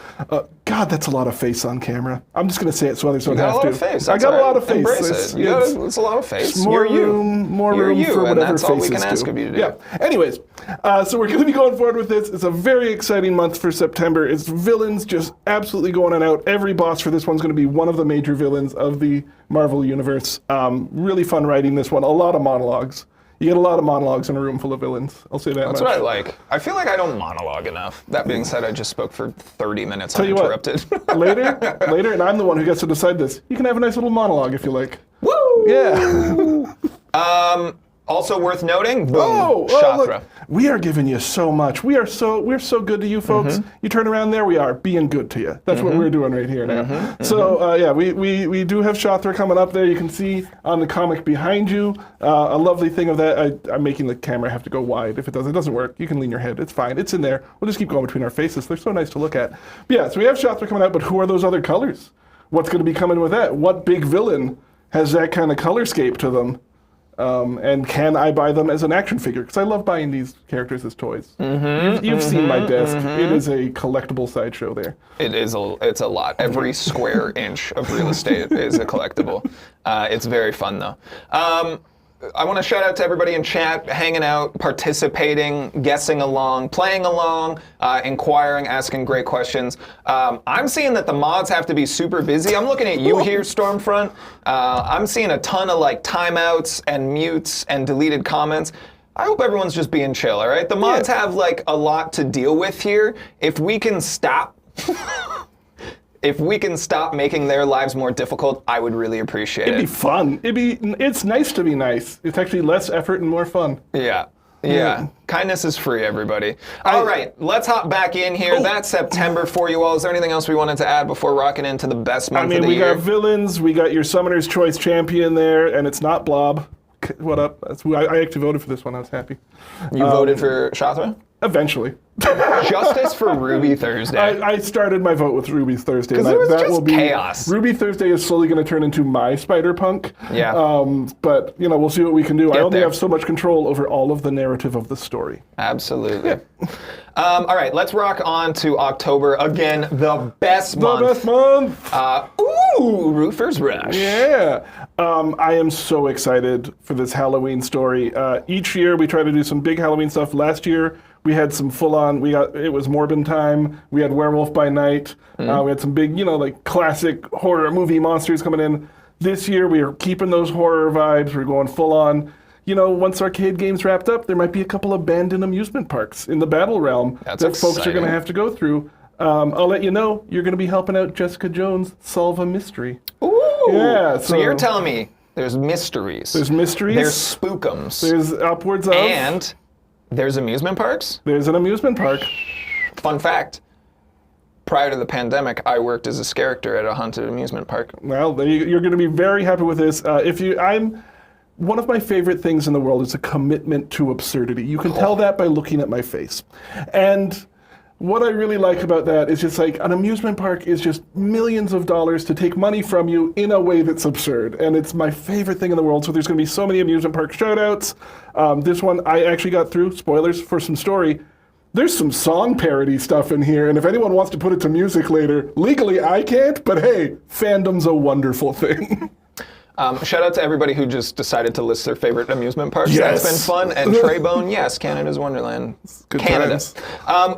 S4: God, that's a lot of face on camera. I'm just going to say it so others don't
S1: You got
S4: have
S1: a lot
S4: to.
S1: of face.
S4: I got a lot of face.
S1: Embrace it. It's a lot of face.
S4: More
S1: You're
S4: room,
S1: you.
S4: more
S1: You're
S4: room
S1: you,
S4: for
S1: and
S4: whatever
S1: that's all we
S4: faces
S1: can ask
S4: do.
S1: of you to do.
S4: Yeah. Anyways, so we're going to be going forward with this. It's a very exciting month for September. It's villains just absolutely going on out. Every boss for this one's going to be one of the major villains of the Marvel Universe. Really fun writing this one. A lot of monologues. You get a lot of monologues in a room full of villains. I'll say that
S1: That's
S4: much.
S1: what I like. I feel like I don't monologue enough. That being said, I just spoke for 30 minutes
S4: Tell you what,
S1: uninterrupted.
S4: later, and I'm the one who gets to decide this. You can have a nice little monologue if you like.
S1: Woo!
S4: Yeah.
S1: Also worth noting, boom,
S4: Oh,
S1: Shatra.
S4: look, we are giving you so much. We're so good to you folks. You turn around there, we are being good to you. That's what we're doing right here now. So yeah, we do have Shatra coming up there. You can see on the comic behind you. A lovely thing of that. I'm making the camera have to go wide. If it doesn't work, you can lean your head. It's fine. It's in there. We'll just keep going between our faces. They're so nice to look at. But yeah, so we have Shatra coming out, but who are those other colors? What's going to be coming with that? What big villain has that kind of colorscape to them? And can I buy them as an action figure? Because I love buying these characters as toys. You've seen my desk. It is a collectible sideshow there.
S1: It's a lot. Every square inch of real estate is a collectible. It's very fun though. I want to shout out to everybody in chat, hanging out, participating, guessing along, playing along, inquiring, asking great questions. I'm seeing that the mods have to be super busy. I'm looking at you here, Stormfront. I'm seeing a ton of like timeouts and mutes and deleted comments. I hope everyone's just being chill, all right? The mods have like a lot to deal with here. If we can stop... If we can stop making their lives more difficult, I would really appreciate it.
S4: It'd be fun. It's nice to be nice. It's actually less effort and more fun.
S1: Yeah. Kindness is free, everybody. All right, let's hop back in here. That's September for you all. Is there anything else we wanted to add before rocking into the best month of the year?
S4: We got villains. We got your Summoner's Choice champion there, and it's not Blob. What up? I actually voted for this one. I was happy.
S1: You voted for Shathra?
S4: Eventually.
S1: Justice for Ruby Thursday.
S4: I started my vote with Ruby Thursday.
S1: Because it was just chaos.
S4: Ruby Thursday is slowly going to turn into my Spider-Punk.
S1: Yeah.
S4: But, we'll see what we can do. I only have so much control over all of the narrative of the story.
S1: Absolutely. Yeah. All right, let's rock on to October. Again, the best month.
S4: The best month!
S1: Roofer's Rush.
S4: Yeah. I am so excited for this Halloween story. Each year we try to do some big Halloween stuff. Last year we had some full-on, it was Morbin time. We had Werewolf by Night. We had some big, like classic horror movie monsters coming in. This year we are keeping those horror vibes. We're going full-on. Once arcade games wrapped up, there might be a couple abandoned amusement parks in the Battle Realm that folks are going to have to go through. I'll let you know, you're going to be helping out Jessica Jones solve a mystery.
S1: Ooh!
S4: Yeah.
S1: So you're telling me there's mysteries.
S4: There's mysteries.
S1: There's spookums.
S4: There's upwards of.
S1: And there's amusement parks?
S4: There's an amusement park.
S1: Fun fact. Prior to the pandemic, I worked as a character at a haunted amusement park.
S4: Well, you're going to be very happy with this. One of my favorite things in the world is a commitment to absurdity. You can tell that by looking at my face. And what I really like about that is just like an amusement park is just millions of dollars to take money from you in a way that's absurd. And it's my favorite thing in the world. So there's going to be so many amusement park shout-outs. This one I actually got through, spoilers for some story. There's some song parody stuff in here, and if anyone wants to put it to music later, legally I can't, but hey, fandom's a wonderful thing.
S1: Shout out to everybody who just decided to list their favorite amusement parks.
S4: Yes.
S1: That's been fun. And Treybone, yes, Canada's Wonderland.
S4: Good
S1: Canada.
S4: times.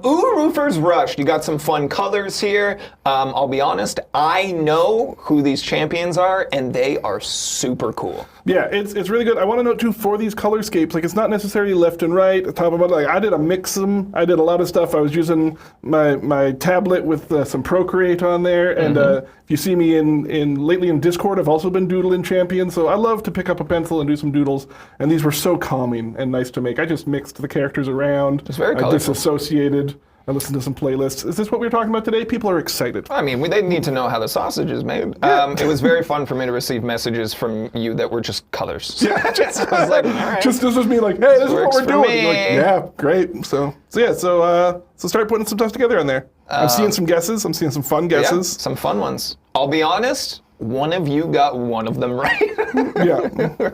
S1: Roofer's Rush. You got some fun colors here. I'll be honest, I know who these champions are, and they are super cool.
S4: Yeah, it's really good. I want to note too, for these colorscapes, like it's not necessarily left and right, top and bottom. Like I did a mix them. I did a lot of stuff. I was using my tablet with some Procreate on there, and if you see me lately in Discord, I've also been doodling champions. So I love to pick up a pencil and do some doodles, and these were so calming and nice to make. I just mixed the characters around.
S1: It's very
S4: colorful. I disassociated. I listened to some playlists. Is this what we were talking about today? People are excited.
S1: I mean, they need to know how the sausage is made.
S4: Yeah.
S1: It was very fun for me to receive messages from you that were just colors.
S4: Yeah.
S1: I was like, all right.
S4: This was me like, hey, this is what
S1: Works
S4: we're
S1: for
S4: doing.
S1: me.
S4: You're like, yeah, great. So start putting some stuff together on there. I'm seeing some guesses. I'm seeing some fun guesses.
S1: Yeah, some fun ones. I'll be honest, one of you got one of them right.
S4: Yeah.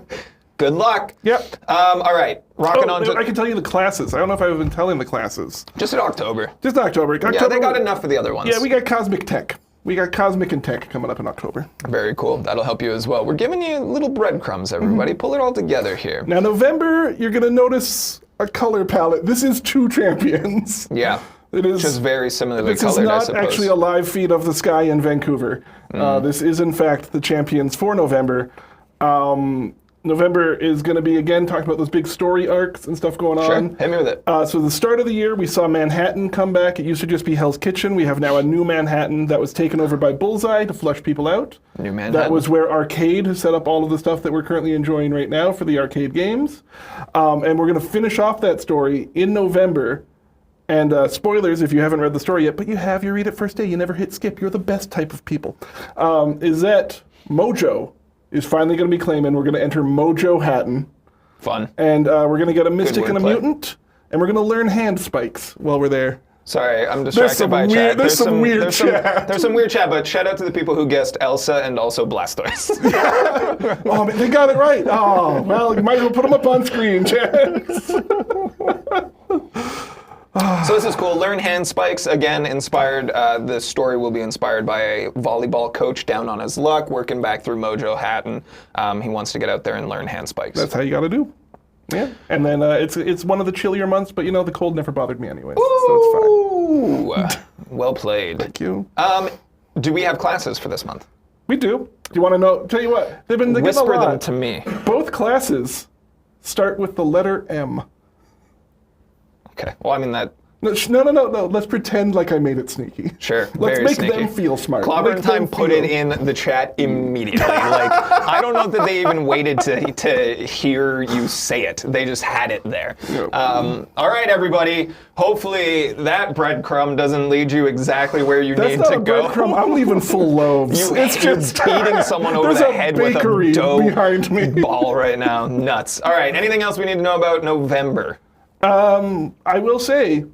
S1: Good luck.
S4: Yep.
S1: All right, rocking on to...
S4: I can tell you the classes. I don't know if I've been telling the classes.
S1: Just in October.
S4: Just October.
S1: Yeah, they got enough for the other ones.
S4: Yeah, we got Cosmic Tech. We got Cosmic and Tech coming up in October.
S1: Very cool. That'll help you as well. We're giving you little breadcrumbs, everybody. Pull it all together here.
S4: Now, November, you're going to notice a color palette. This is two champions.
S1: Yeah.
S4: It is
S1: just very similarly colored, I
S4: This is
S1: suppose.
S4: not actually a live feed of the sky in Vancouver. This is, in fact, the champions for November. November is going to be, again, talking about those big story arcs and stuff going on.
S1: Hit me with it.
S4: So the start of the year, we saw Manhattan come back. It used to just be Hell's Kitchen. We have now a new Manhattan that was taken over by Bullseye to flush people out.
S1: New Manhattan.
S4: That was where Arcade has set up all of the stuff that we're currently enjoying right now for the arcade games. And we're going to finish off that story in November. And spoilers if you haven't read the story yet, but you have, you read it first day, you never hit skip. You're the best type of people. Is that Mojo is finally going to be claiming we're going to enter Mojo Hatton.
S1: Fun.
S4: And we're going to get a Mystic and a
S1: wordplay.
S4: Mutant, and we're going to learn hand spikes while we're there.
S1: Sorry, I'm distracted by chat.
S4: There's some weird chat.
S1: There's some weird chat, but shout out to the people who guessed Elsa and also Blastoise.
S4: Oh, man, they got it right. Oh, well, you might as well put them up on screen, chat.
S1: So this is cool. Learn hand spikes. Again, inspired. The story will be inspired by a volleyball coach down on his luck, working back through Mojo Hatton. He wants to get out there and learn hand spikes.
S4: That's how you got to do. Yeah. And then it's one of the chillier months, but the cold never bothered me anyway. So it's fine.
S1: Well played.
S4: Thank you.
S1: Do we have classes for this month?
S4: We do. Do you want to know? Tell you what. They've been getting a
S1: Whisper
S4: lot.
S1: them to me.
S4: Both classes start with the letter M.
S1: Okay. Well, I mean that.
S4: No. Let's pretend like I made it sneaky.
S1: Sure.
S4: Let's
S1: very
S4: make
S1: sneaky.
S4: them feel smart.
S1: Clobber
S4: Make
S1: and Time
S4: them
S1: put
S4: feel-
S1: it in the chat immediately. Like, I don't know that they even waited to hear you say it. They just had it there.
S4: Yep.
S1: All right, everybody. Hopefully that breadcrumb doesn't lead you exactly where you
S4: That's
S1: need
S4: not
S1: to
S4: a
S1: go.
S4: breadcrumb. I'm leaving full loaves.
S1: It's just beating someone over
S4: There's
S1: the
S4: a
S1: head with a
S4: bakery
S1: dough
S4: behind me.
S1: ball right now. Nuts. All right. Anything else we need to know about November?
S4: I will say,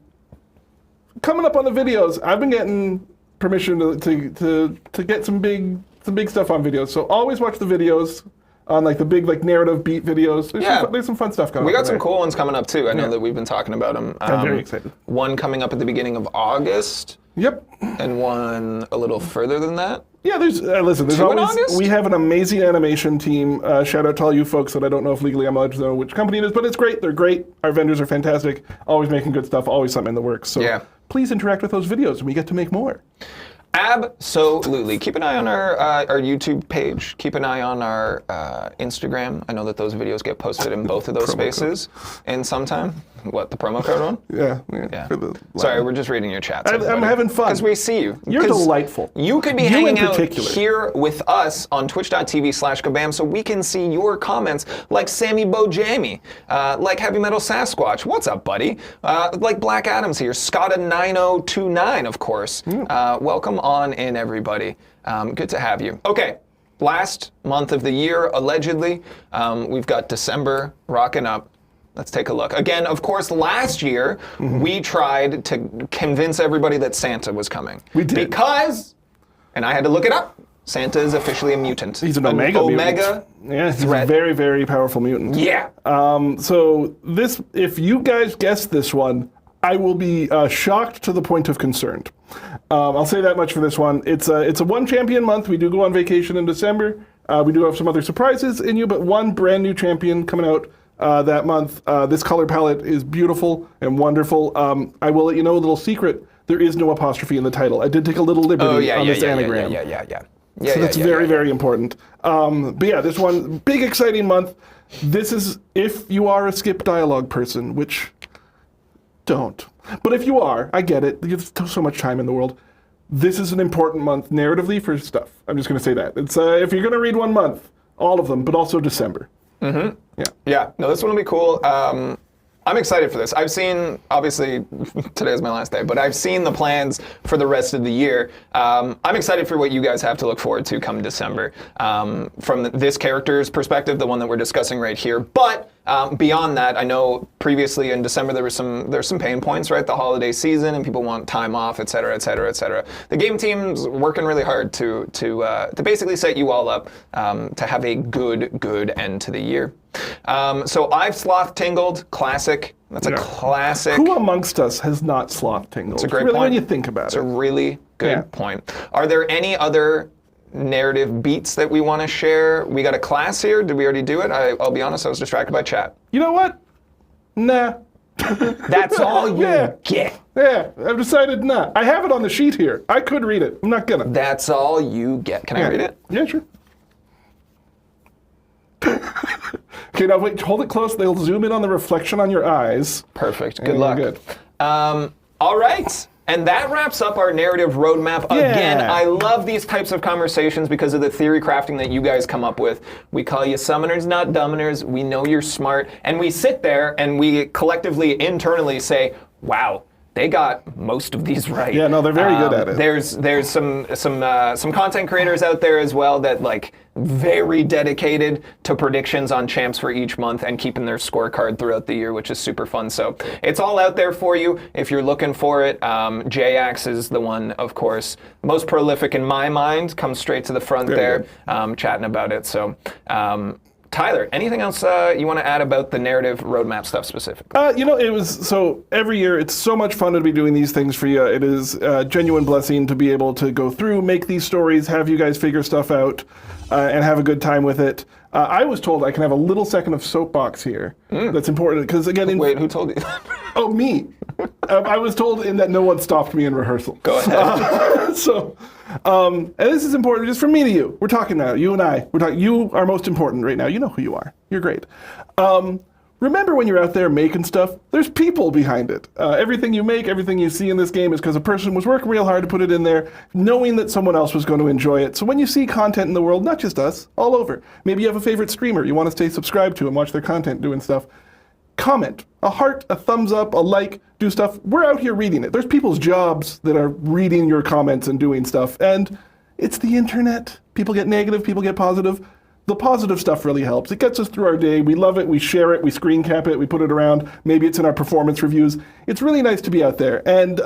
S4: coming up on the videos, I've been getting permission to get some big stuff on videos. So always watch the videos on like the big narrative beat videos. There's some fun stuff coming up.
S1: We got some
S4: there.
S1: cool ones coming up too. I know that we've been talking about them.
S4: I'm very excited.
S1: One coming up at the beginning of August.
S4: Yep.
S1: And one a little further than that.
S4: Yeah, there's listen. There's
S1: Two in
S4: always
S1: August?
S4: we have an amazing animation team. Shout out to all you folks that I don't know if legally I'm allowed to know which company it is, but it's great. They're great. Our vendors are fantastic. Always making good stuff. Always something in the works. So
S1: Yeah.
S4: please interact with those videos, and we get to make more.
S1: Absolutely. Keep an eye on our YouTube page. Keep an eye on our Instagram. I know that those videos get posted in both of those spaces in some time. What, the promo code one?
S4: Yeah. For the
S1: Sorry, we're just reading your chats.
S4: I'm having fun.
S1: Because we see you.
S4: You're
S1: 'Cause
S4: delightful.
S1: You could be
S4: You
S1: hanging
S4: in
S1: out
S4: particular.
S1: here with us on twitch.tv/kabam so we can see your comments like Sammy Bojamie, like Heavy Metal Sasquatch. What's up, buddy? Like Black Adams here. Scotta9029, of course. Welcome on in, everybody. Good to have you. Okay. Last month of the year, allegedly. We've got December rocking up. Let's take a look. Again, of course, last year, we tried to convince everybody that Santa was coming.
S4: We did.
S1: Because, and I had to look it up, Santa is officially a mutant.
S4: He's an Omega mutant.
S1: Omega
S4: Yeah, he's
S1: threat.
S4: a very, very powerful mutant.
S1: Yeah.
S4: So this, if you guys guessed this one, I will be shocked to the point of concerned. I'll say that much for this one. It's a one champion month. We do go on vacation in December. We do have some other surprises in you, but one brand new champion coming out that month. This color palette is beautiful and wonderful. I will let you know a little secret. There is no apostrophe in the title. I did take a little liberty on this anagram. So that's very, very important. But yeah, this one, big exciting month. This is if you are a skip dialogue person, which don't. But if you are, I get it. There's so much time in the world. This is an important month narratively for stuff. I'm just going to say that. It's if you're going to read one month, all of them, but also December.
S1: Mm-hmm.
S4: Yeah.
S1: Yeah. No, this one will be cool. I'm excited for this. I've seen, obviously, today is my last day, but I've seen the plans for the rest of the year. I'm excited for what you guys have to look forward to come December. From this character's perspective, the one that we're discussing right here. But beyond that, I know previously in December there's some pain points, right? The holiday season and people want time off, et cetera, et cetera, et cetera. The game team's working really hard to basically set you all up to have a good end to the year. So I've sloth tingled, classic. That's a classic.
S4: Who amongst us has not sloth tingled?
S1: It's a great
S4: really,
S1: point.
S4: when you think about
S1: It's
S4: it.
S1: a really good point. Are there any other narrative beats that we want to share? We got a class here. Did we already do it? I'll be honest, I was distracted by chat.
S4: You know what? Nah.
S1: That's all you get.
S4: Yeah, I've decided not. I have it on the sheet here. I could read it. I'm not gonna.
S1: That's all you get. Can I read it?
S4: Yeah, sure. Okay, now wait, hold it close. They'll zoom in on the reflection on your eyes.
S1: Perfect. Good luck.
S4: Good.
S1: All right. And that wraps up our narrative roadmap. Again, I love these types of conversations because of the theory crafting that you guys come up with. We call you summoners, not dumminers. We know you're smart. And we sit there and we collectively, internally say, wow, they got most of these right.
S4: Yeah, no, they're very good at it.
S1: There's some content creators out there as well that like very dedicated to predictions on champs for each month and keeping their scorecard throughout the year, which is super fun. So it's all out there for you if you're looking for it. Jax is the one, of course, most prolific in my mind. Comes straight to the front there, chatting about it. So Tyler, anything else you want to add about the narrative roadmap stuff specifically?
S4: It was so every year it's so much fun to be doing these things for you. It is a genuine blessing to be able to go through, make these stories, have you guys figure stuff out, and have a good time with it. I was told I can have a little second of soapbox here. That's important because again,
S1: Wait, who told you?
S4: Oh, me. I was told in that no one stopped me in rehearsal.
S1: Go ahead.
S4: And this is important just from me to you. We're talking now, you and I. We're talking. You are most important right now. You know who you are. You're great. Remember when you're out there making stuff, there's people behind it. Everything you make, everything you see in this game is because a person was working real hard to put it in there, knowing that someone else was going to enjoy it. So when you see content in the world, not just us, all over, maybe you have a favorite streamer you want to stay subscribed to and watch their content doing stuff, comment, a heart, a thumbs up, a like, do stuff. We're out here reading it. There's people's jobs that are reading your comments and doing stuff. And it's the internet. People get negative, people get positive. The positive stuff really helps. It gets us through our day. We love it. We share it. We screen cap it. We put it around. Maybe it's in our performance reviews. It's really nice to be out there. And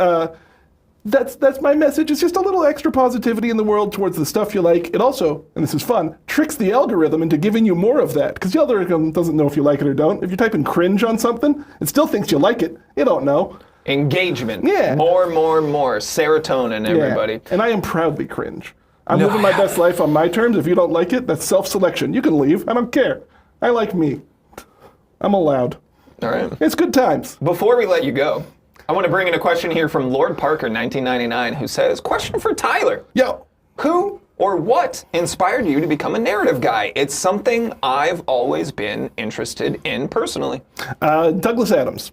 S4: that's my message. It's just a little extra positivity in the world towards the stuff you like. It also, and this is fun, tricks the algorithm into giving you more of that. Because the algorithm doesn't know if you like it or don't. If you type in cringe on something, it still thinks you like it. It don't know.
S1: Engagement.
S4: Yeah.
S1: More. Serotonin, everybody.
S4: Yeah. And I am proudly cringe. I'm living my best life on my terms. If you don't like it, that's self-selection. You can leave. I don't care. I like me. I'm allowed.
S1: All right.
S4: It's good times.
S1: Before we let you go, I want to bring in a question here from Lord Parker, 1999, who says, question for Tyler.
S4: Yo.
S1: Who or what inspired you to become a narrative guy? It's something I've always been interested in personally.
S4: Douglas Adams.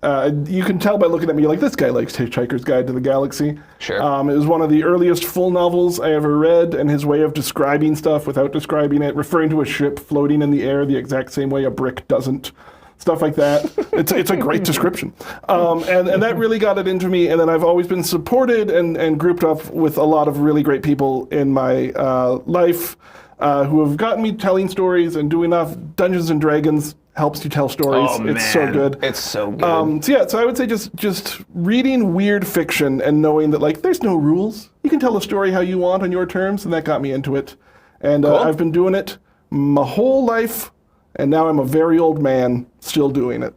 S4: You can tell by looking at me, like, this guy likes Hitchhiker's Guide to the Galaxy.
S1: Sure.
S4: It was one of the earliest full novels I ever read, and his way of describing stuff without describing it, referring to a ship floating in the air the exact same way a brick doesn't, stuff like that. It's a great description. And that really got it into me, and then I've always been supported and grouped up with a lot of really great people in my life who have gotten me telling stories and doing enough. Dungeons & Dragons helps you tell stories.
S1: Oh,
S4: it's so good.
S1: It's so good.
S4: So I would say just reading weird fiction and knowing that, like, there's no rules. You can tell a story how you want on your terms, and that got me into it. And
S1: Cool.
S4: I've been doing it my whole life, and now I'm a very old man still doing it.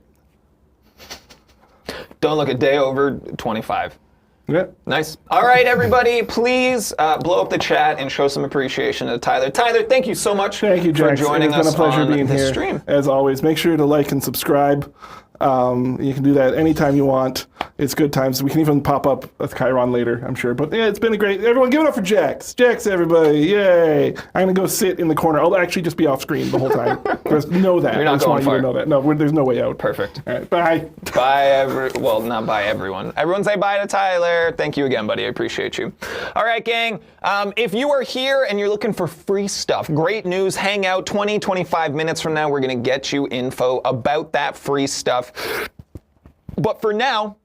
S1: Don't look a day over 25.
S4: Yeah.
S1: Nice. All right, everybody, please blow up the chat and show some appreciation to Tyler. Tyler, thank you so much
S4: Thank you,
S1: for
S4: Jax.
S1: joining
S4: It's been
S1: us
S4: a pleasure
S1: on
S4: being
S1: this
S4: here.
S1: stream.
S4: As always, make sure to like and subscribe. You can do that anytime you want. It's good times. We can even pop up with Chiron later, I'm sure. But yeah, it's been a great... Everyone give it up for Jax. Jax, everybody. Yay. I'm going to go sit in the corner. I'll actually just be off screen the whole time. Just know that.
S1: You're not
S4: I just
S1: going
S4: want you
S1: far.
S4: to know that. No, there's no way out.
S1: Perfect.
S4: All right, bye.
S1: Well, not bye, everyone. Everyone say bye to Tyler. Thank you again, buddy. I appreciate you. All right, gang. If you are here and you're looking for free stuff, great news. Hang out 20, 25 minutes from now. We're going to get you info about that free stuff. But for now,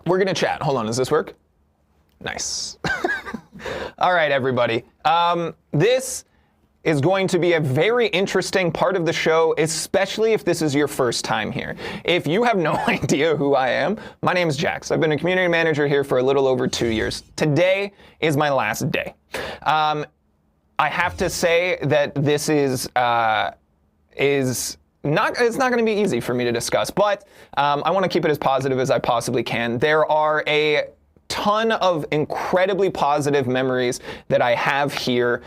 S1: we're going to chat. Hold on. Does this work? Nice. All right, everybody. This is going to be a very interesting part of the show, especially if this is your first time here. If you have no idea who I am, my name is Jax. I've been a community manager here for a little over 2 years. Today is my last day. I have to say that this it's not going to be easy for me to discuss, but I want to keep it as positive as I possibly can. There are a ton of incredibly positive memories that I have here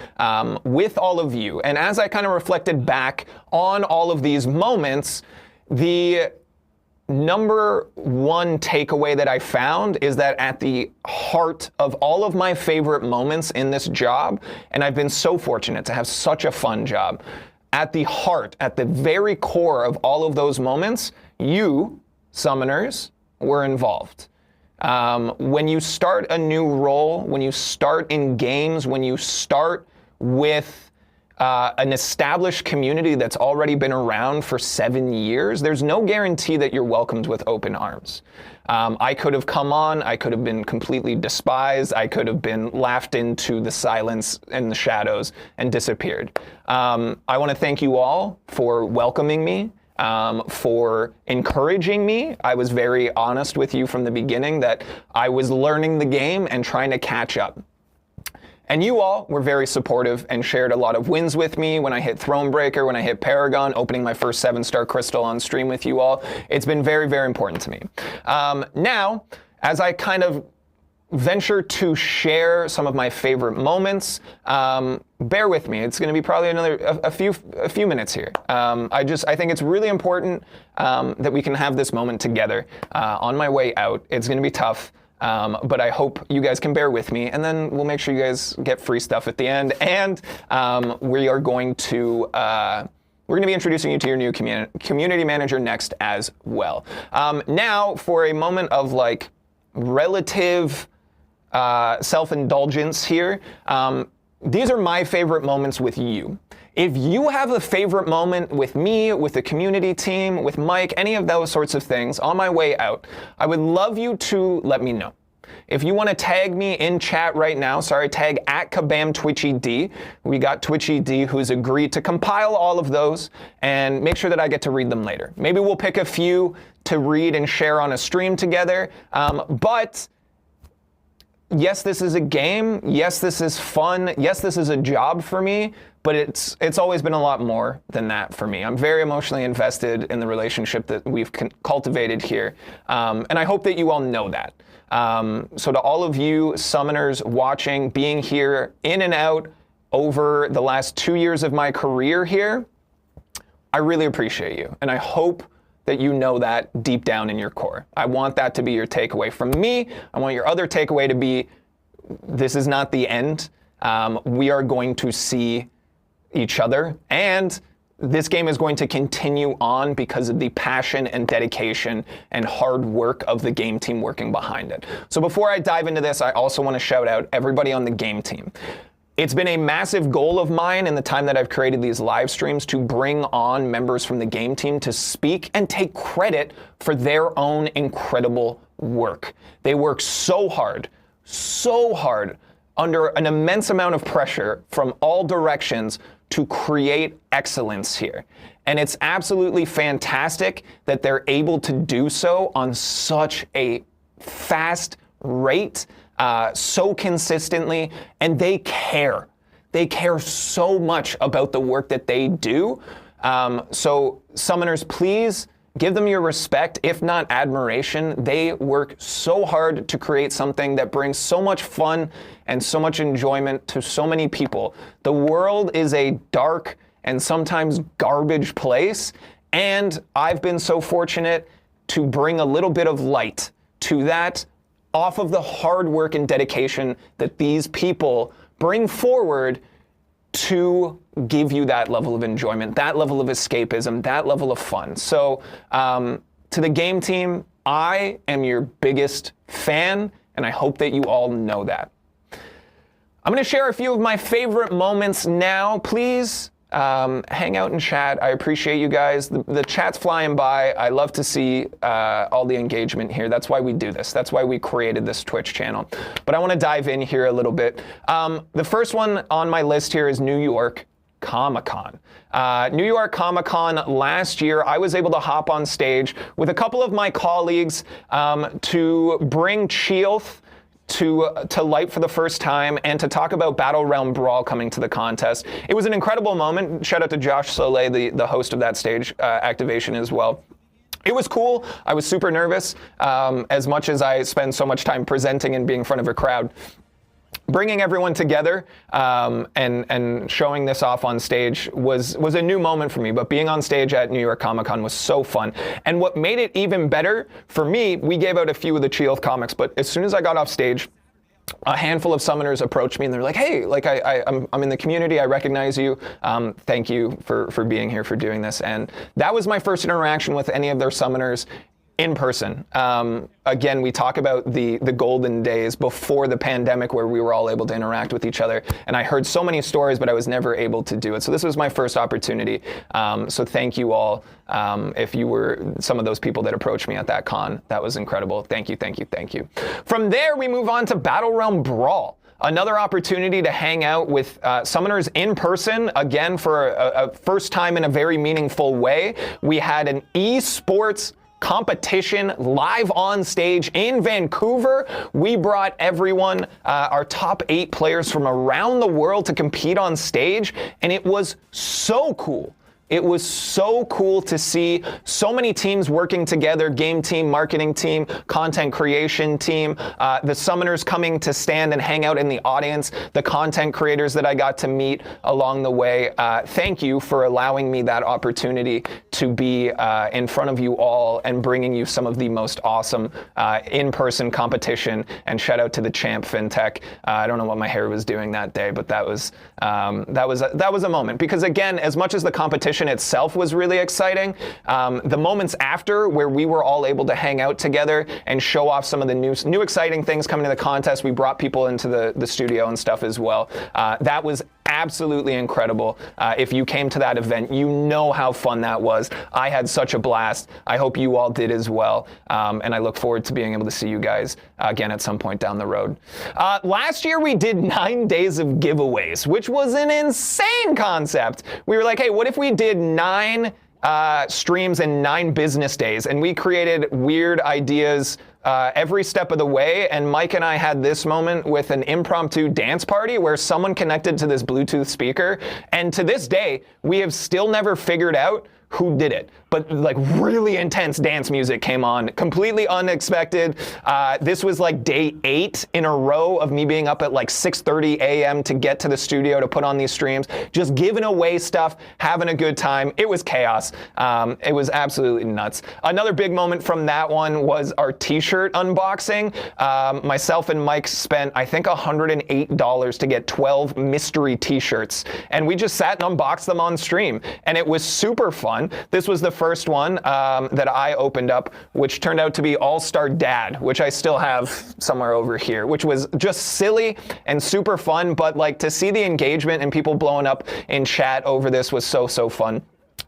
S1: with all of you. And as I kind of reflected back on all of these moments, the number one takeaway that I found is that at the heart of all of my favorite moments in this job, and I've been so fortunate to have such a fun job, at the heart, at the very core of all of those moments, you, summoners, were involved. When you start a new role, when you start in games, when you start with an established community that's already been around for 7 years, there's no guarantee that you're welcomed with open arms. I could have come on, I could have been completely despised, I could have been laughed into the silence and the shadows and disappeared. I want to thank you all for welcoming me, for encouraging me. I was very honest with you from the beginning that I was learning the game and trying to catch up. And you all were very supportive and shared a lot of wins with me when I hit Thronebreaker, when I hit Paragon, opening my first 7-star crystal on stream with you all. It's been very, very important to me. Now, as I kind of venture to share some of my favorite moments, bear with me. It's going to be probably a few minutes here. I think it's really important that we can have this moment together on my way out. It's going to be tough, but I hope you guys can bear with me, and then we'll make sure you guys get free stuff at the end. And we are going to be introducing you to your new community manager next as well. Now, for a moment of like relative self-indulgence here. These are my favorite moments with you. If you have a favorite moment with me, with the community team, with Mike, any of those sorts of things on my way out, I would love you to let me know. If you want to tag me in chat right now, tag @KabamTwitchyD. We got TwitchyD who's agreed to compile all of those and make sure that I get to read them later. Maybe we'll pick a few to read and share on a stream together, but yes, this is a game. Yes, this is fun. Yes, this is a job for me, but it's always been a lot more than that for me. I'm very emotionally invested in the relationship that we've cultivated here, and I hope that you all know that. So to all of you summoners watching, being here in and out over the last 2 years of my career here, I really appreciate you, and I hope that you know that deep down in your core. I want that to be your takeaway from me. I want your other takeaway to be, this is not the end. We are going to see each other, and this game is going to continue on because of the passion and dedication and hard work of the game team working behind it. So before I dive into this, I also want to shout out everybody on the game team. It's been a massive goal of mine in the time that I've created these live streams to bring on members from the game team to speak and take credit for their own incredible work. They work so hard under an immense amount of pressure from all directions to create excellence here. And it's absolutely fantastic that they're able to do so on such a fast rate, so consistently, and they care. They care so much about the work that they do. So summoners, please give them your respect, if not admiration. They work so hard to create something that brings so much fun and so much enjoyment to so many people. The world is a dark and sometimes garbage place, and I've been so fortunate to bring a little bit of light to that off of the hard work and dedication that these people bring forward to give you that level of enjoyment, that level of escapism, that level of fun. So to the game team, I am your biggest fan, and I hope that you all know that. I'm going to share a few of my favorite moments now. Please hang out and chat. I appreciate you guys. The chat's flying by. I love to see all the engagement here. That's why we do this. That's why we created this Twitch channel. But I want to dive in here a little bit. The first one on my list here is New York Comic-Con. New York Comic-Con last year, I was able to hop on stage with a couple of my colleagues to bring Chioth to light for the first time and to talk about Battle Realm Brawl coming to the contest. It was an incredible moment. Shout out to Josh Soleil, the host of that stage activation as well. It was cool. I was super nervous. As much as I spend so much time presenting and being in front of a crowd, bringing everyone together and showing this off on stage was a new moment for me. But being on stage at New York Comic-Con was so fun. And what made it even better for me, we gave out a few of the Chioth comics, but as soon as I got off stage, a handful of summoners approached me and they're like, hey, like I'm in the community, I recognize you. Thank you for being here, for doing this. And that was my first interaction with any of their summoners in person. Again, we talk about the golden days before the pandemic where we were all able to interact with each other. And I heard so many stories, but I was never able to do it. So this was my first opportunity. So thank you all. If you were some of those people that approached me at that con, that was incredible. Thank you, thank you, thank you. From there, we move on to Battle Realm Brawl. Another opportunity to hang out with summoners in person, again, for a first time in a very meaningful way. We had an esports competition live on stage in Vancouver. We brought everyone, our top 8 players from around the world to compete on stage, and it was so cool. It was so cool to see so many teams working together, game team, marketing team, content creation team, the summoners coming to stand and hang out in the audience, the content creators that I got to meet along the way. Thank you for allowing me that opportunity to be in front of you all and bringing you some of the most awesome in-person competition. And shout out to the champ FinTech. I don't know what my hair was doing that day, but that was a moment. Because again, as much as the competition itself was really exciting, the moments after where we were all able to hang out together and show off some of the new exciting things coming to the contest. We brought people into the studio and stuff as well. That was absolutely incredible. If you came to that event, you know how fun that was. I had such a blast. I hope you all did as well. And I look forward to being able to see you guys again at some point down the road. Last year we did 9 days of giveaways, which was an insane concept. We were like, hey, what if we did 9 streams in 9 business days? And we created weird ideas every step of the way, and Mike and I had this moment with an impromptu dance party where someone connected to this Bluetooth speaker, and to this day, we have still never figured out who did it. But like really intense dance music came on, completely unexpected. This was like day 8 in a row of me being up at like 6:30 a.m. to get to the studio to put on these streams, just giving away stuff, having a good time. It was chaos. It was absolutely nuts. Another big moment from that one was our t-shirt unboxing. Myself and Mike spent, I think, $108 to get 12 mystery t-shirts. And we just sat and unboxed them on stream. And it was super fun. This was the first one that I opened up, which turned out to be All-Star Dad, which I still have somewhere over here, which was just silly and super fun. But like to see the engagement and people blowing up in chat over this was so fun.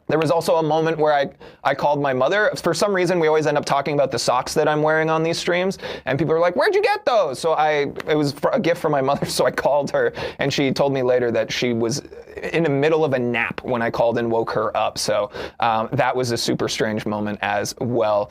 S1: There was also a moment where I called my mother. For some reason, we always end up talking about the socks that I'm wearing on these streams, and people are like, where'd you get those? So it was a gift from my mother, so I called her, and she told me later that she was in the middle of a nap when I called and woke her up. So that was a super strange moment as well.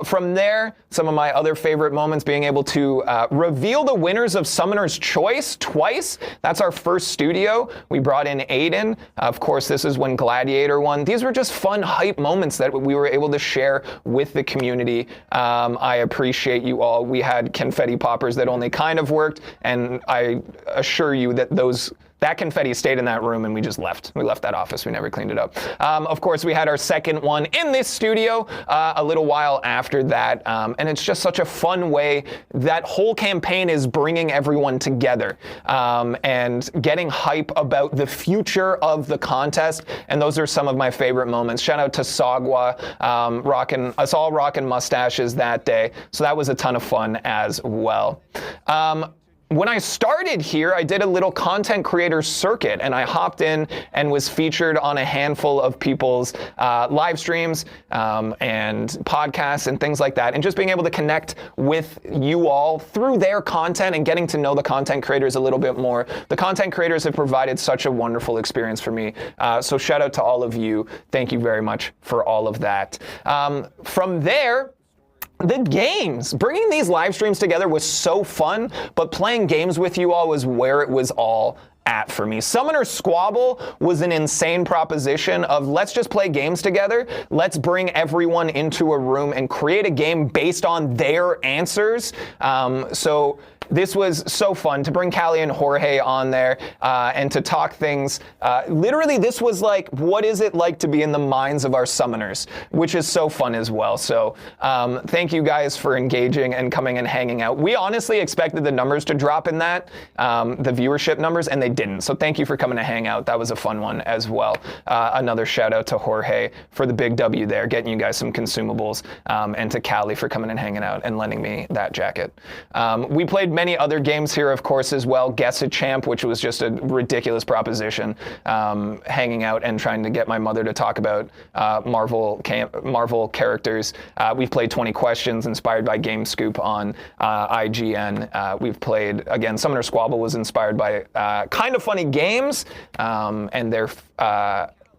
S1: From there, some of my other favorite moments, being able to reveal the winners of Summoner's Choice twice. That's our first studio. We brought in Aiden. Of course, this is when Gladiator won. These were just fun, hype moments that we were able to share with the community. I appreciate you all. We had confetti poppers that only kind of worked, and I assure you that that confetti stayed in that room and we just left. We left that office. We never cleaned it up. Of course, we had our second one in this studio a little while after that. And it's just such a fun way. That whole campaign is bringing everyone together and getting hype about the future of the contest. And those are some of my favorite moments. Shout out to Sagwa, us all rocking mustaches that day. So that was a ton of fun as well. When I started here, I did a little content creator circuit, and I hopped in and was featured on a handful of people's live streams and podcasts and things like that, and just being able to connect with you all through their content and getting to know the content creators a little bit more. The content creators have provided such a wonderful experience for me, so shout out to all of you. Thank you very much for all of that. From there, the games. Bringing these live streams together was so fun, but playing games with you all was where it was all at for me. Summoner Squabble was an insane proposition of let's just play games together. Let's bring everyone into a room and create a game based on their answers. So this was so fun to bring Callie and Jorge on there and to talk things. Literally, this was like, what is it like to be in the minds of our summoners, which is so fun as well. So thank you guys for engaging and coming and hanging out. We honestly expected the numbers to drop in that, the viewership numbers, and they didn't. So thank you for coming to hang out. That was a fun one as well. Another shout out to Jorge for the big W there, getting you guys some consumables, and to Callie for coming and hanging out and lending me that jacket. We played many other games here, of course, as well. Guess a Champ, which was just a ridiculous proposition. Hanging out and trying to get my mother to talk about Marvel characters. We've played 20 Questions, inspired by Game Scoop on IGN. We've played, again, Summoner Squabble was inspired by Kind of Funny Games and their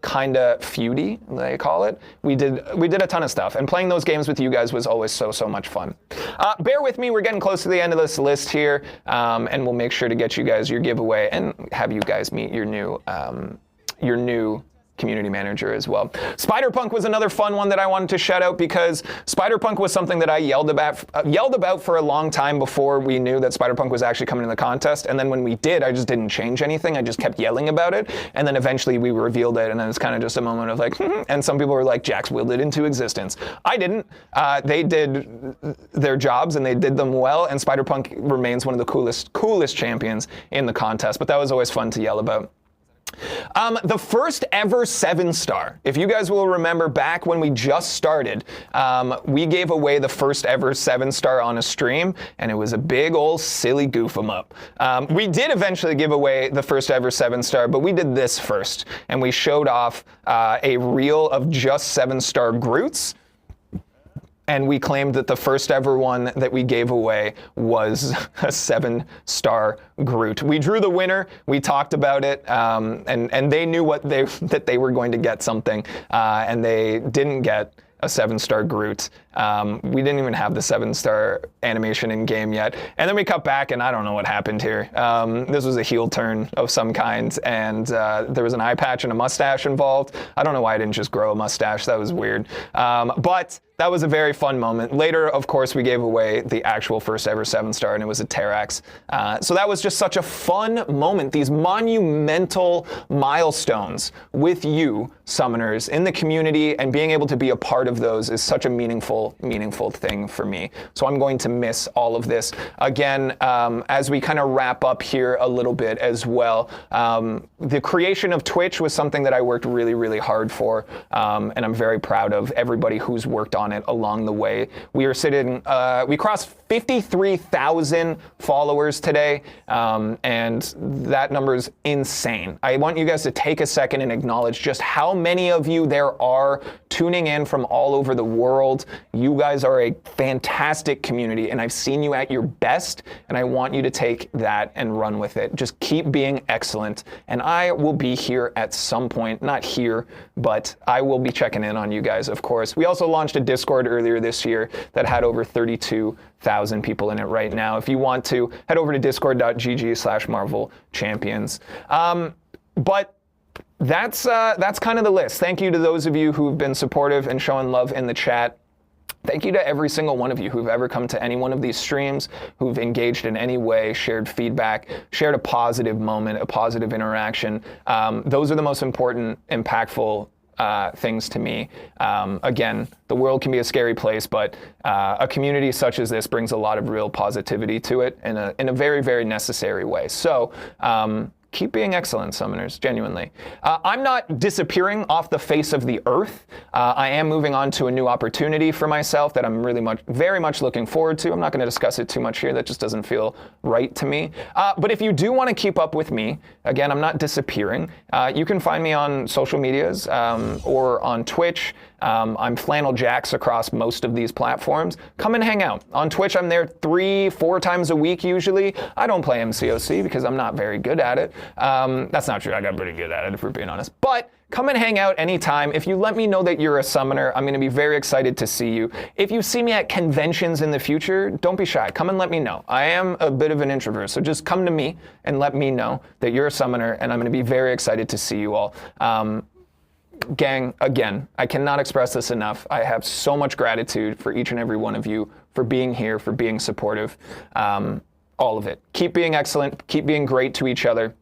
S1: kind of feudy, they call it. We did a ton of stuff, and playing those games with you guys was always so much fun. Bear with me, we're getting close to the end of this list here, and we'll make sure to get you guys your giveaway and have you guys meet your new community manager as well. Spider-Punk was another fun one that I wanted to shout out because Spider-Punk was something that I yelled about for a long time before we knew that Spider-Punk was actually coming to the contest. And then when we did, I just didn't change anything. I just kept yelling about it. And then eventually we revealed it. And then it's kind of just a moment of like, and some people were like, Jax willed it into existence. I didn't. They did their jobs and they did them well. And Spider-Punk remains one of the coolest champions in the contest. But that was always fun to yell about. The first ever 7-star. If you guys will remember back when we just started, we gave away the first ever 7-star on a stream, and it was a big old silly goof 'em up. We did eventually give away the first ever 7-star, but we did this first, and we showed off a reel of just 7-star Groots. And we claimed that the first ever one that we gave away was a 7-star Groot. We drew the winner. We talked about it, and they knew that they were going to get something, and they didn't get a 7-star Groot. We didn't even have the 7-star animation in game yet. And then we cut back, and I don't know what happened here. This was a heel turn of some kind, and there was an eye patch and a mustache involved. I don't know why I didn't just grow a mustache. That was weird. But that was a very fun moment. Later, of course, we gave away the actual first ever 7-star, and it was a Terrax. So that was just such a fun moment. These monumental milestones with you, summoners, in the community, and being able to be a part of those is such a meaningful thing for me. So I'm going to miss all of this. Again, as we kind of wrap up here a little bit as well, the creation of Twitch was something that I worked really hard for, and I'm very proud of everybody who's worked on it along the way. We crossed 53,000 followers today, and that number is insane. I want you guys to take a second and acknowledge just how many of you there are tuning in from all over the world. You guys are a fantastic community, and I've seen you at your best, and I want you to take that and run with it. Just keep being excellent, and I will be here at some point, not here, but I will be checking in on you guys, of course. We also launched a Discord earlier this year that had over 32,000 people in it right now. If you want to, head over to discord.gg/Marvel Champions. But that's kind of the list. Thank you to those of you who've been supportive and showing love in the chat. Thank you to every single one of you who've ever come to any one of these streams, who've engaged in any way, shared feedback, shared a positive moment, a positive interaction. Those are the most important, impactful things to me. Again, the world can be a scary place, but a community such as this brings a lot of real positivity to it in a very necessary way. So keep being excellent, summoners, genuinely. I'm not disappearing off the face of the earth. I am moving on to a new opportunity for myself that I'm very much looking forward to. I'm not going to discuss it too much here. That just doesn't feel right to me. But if you do want to keep up with me, again, I'm not disappearing. You can find me on social medias or on Twitch. I'm Flannel Jax across most of these platforms. Come and hang out. On Twitch, I'm there 3-4 times a week usually. I don't play MCOC because I'm not very good at it. That's not true. I got pretty good at it, if we're being honest. But come and hang out anytime. If you let me know that you're a summoner, I'm going to be very excited to see you. If you see me at conventions in the future, don't be shy. Come and let me know. I am a bit of an introvert, so just come to me and let me know that you're a summoner, and I'm going to be very excited to see you all. Gang, again, I cannot express this enough. I have so much gratitude for each and every one of you for being here, for being supportive, all of it. Keep being excellent. Keep being great to each other.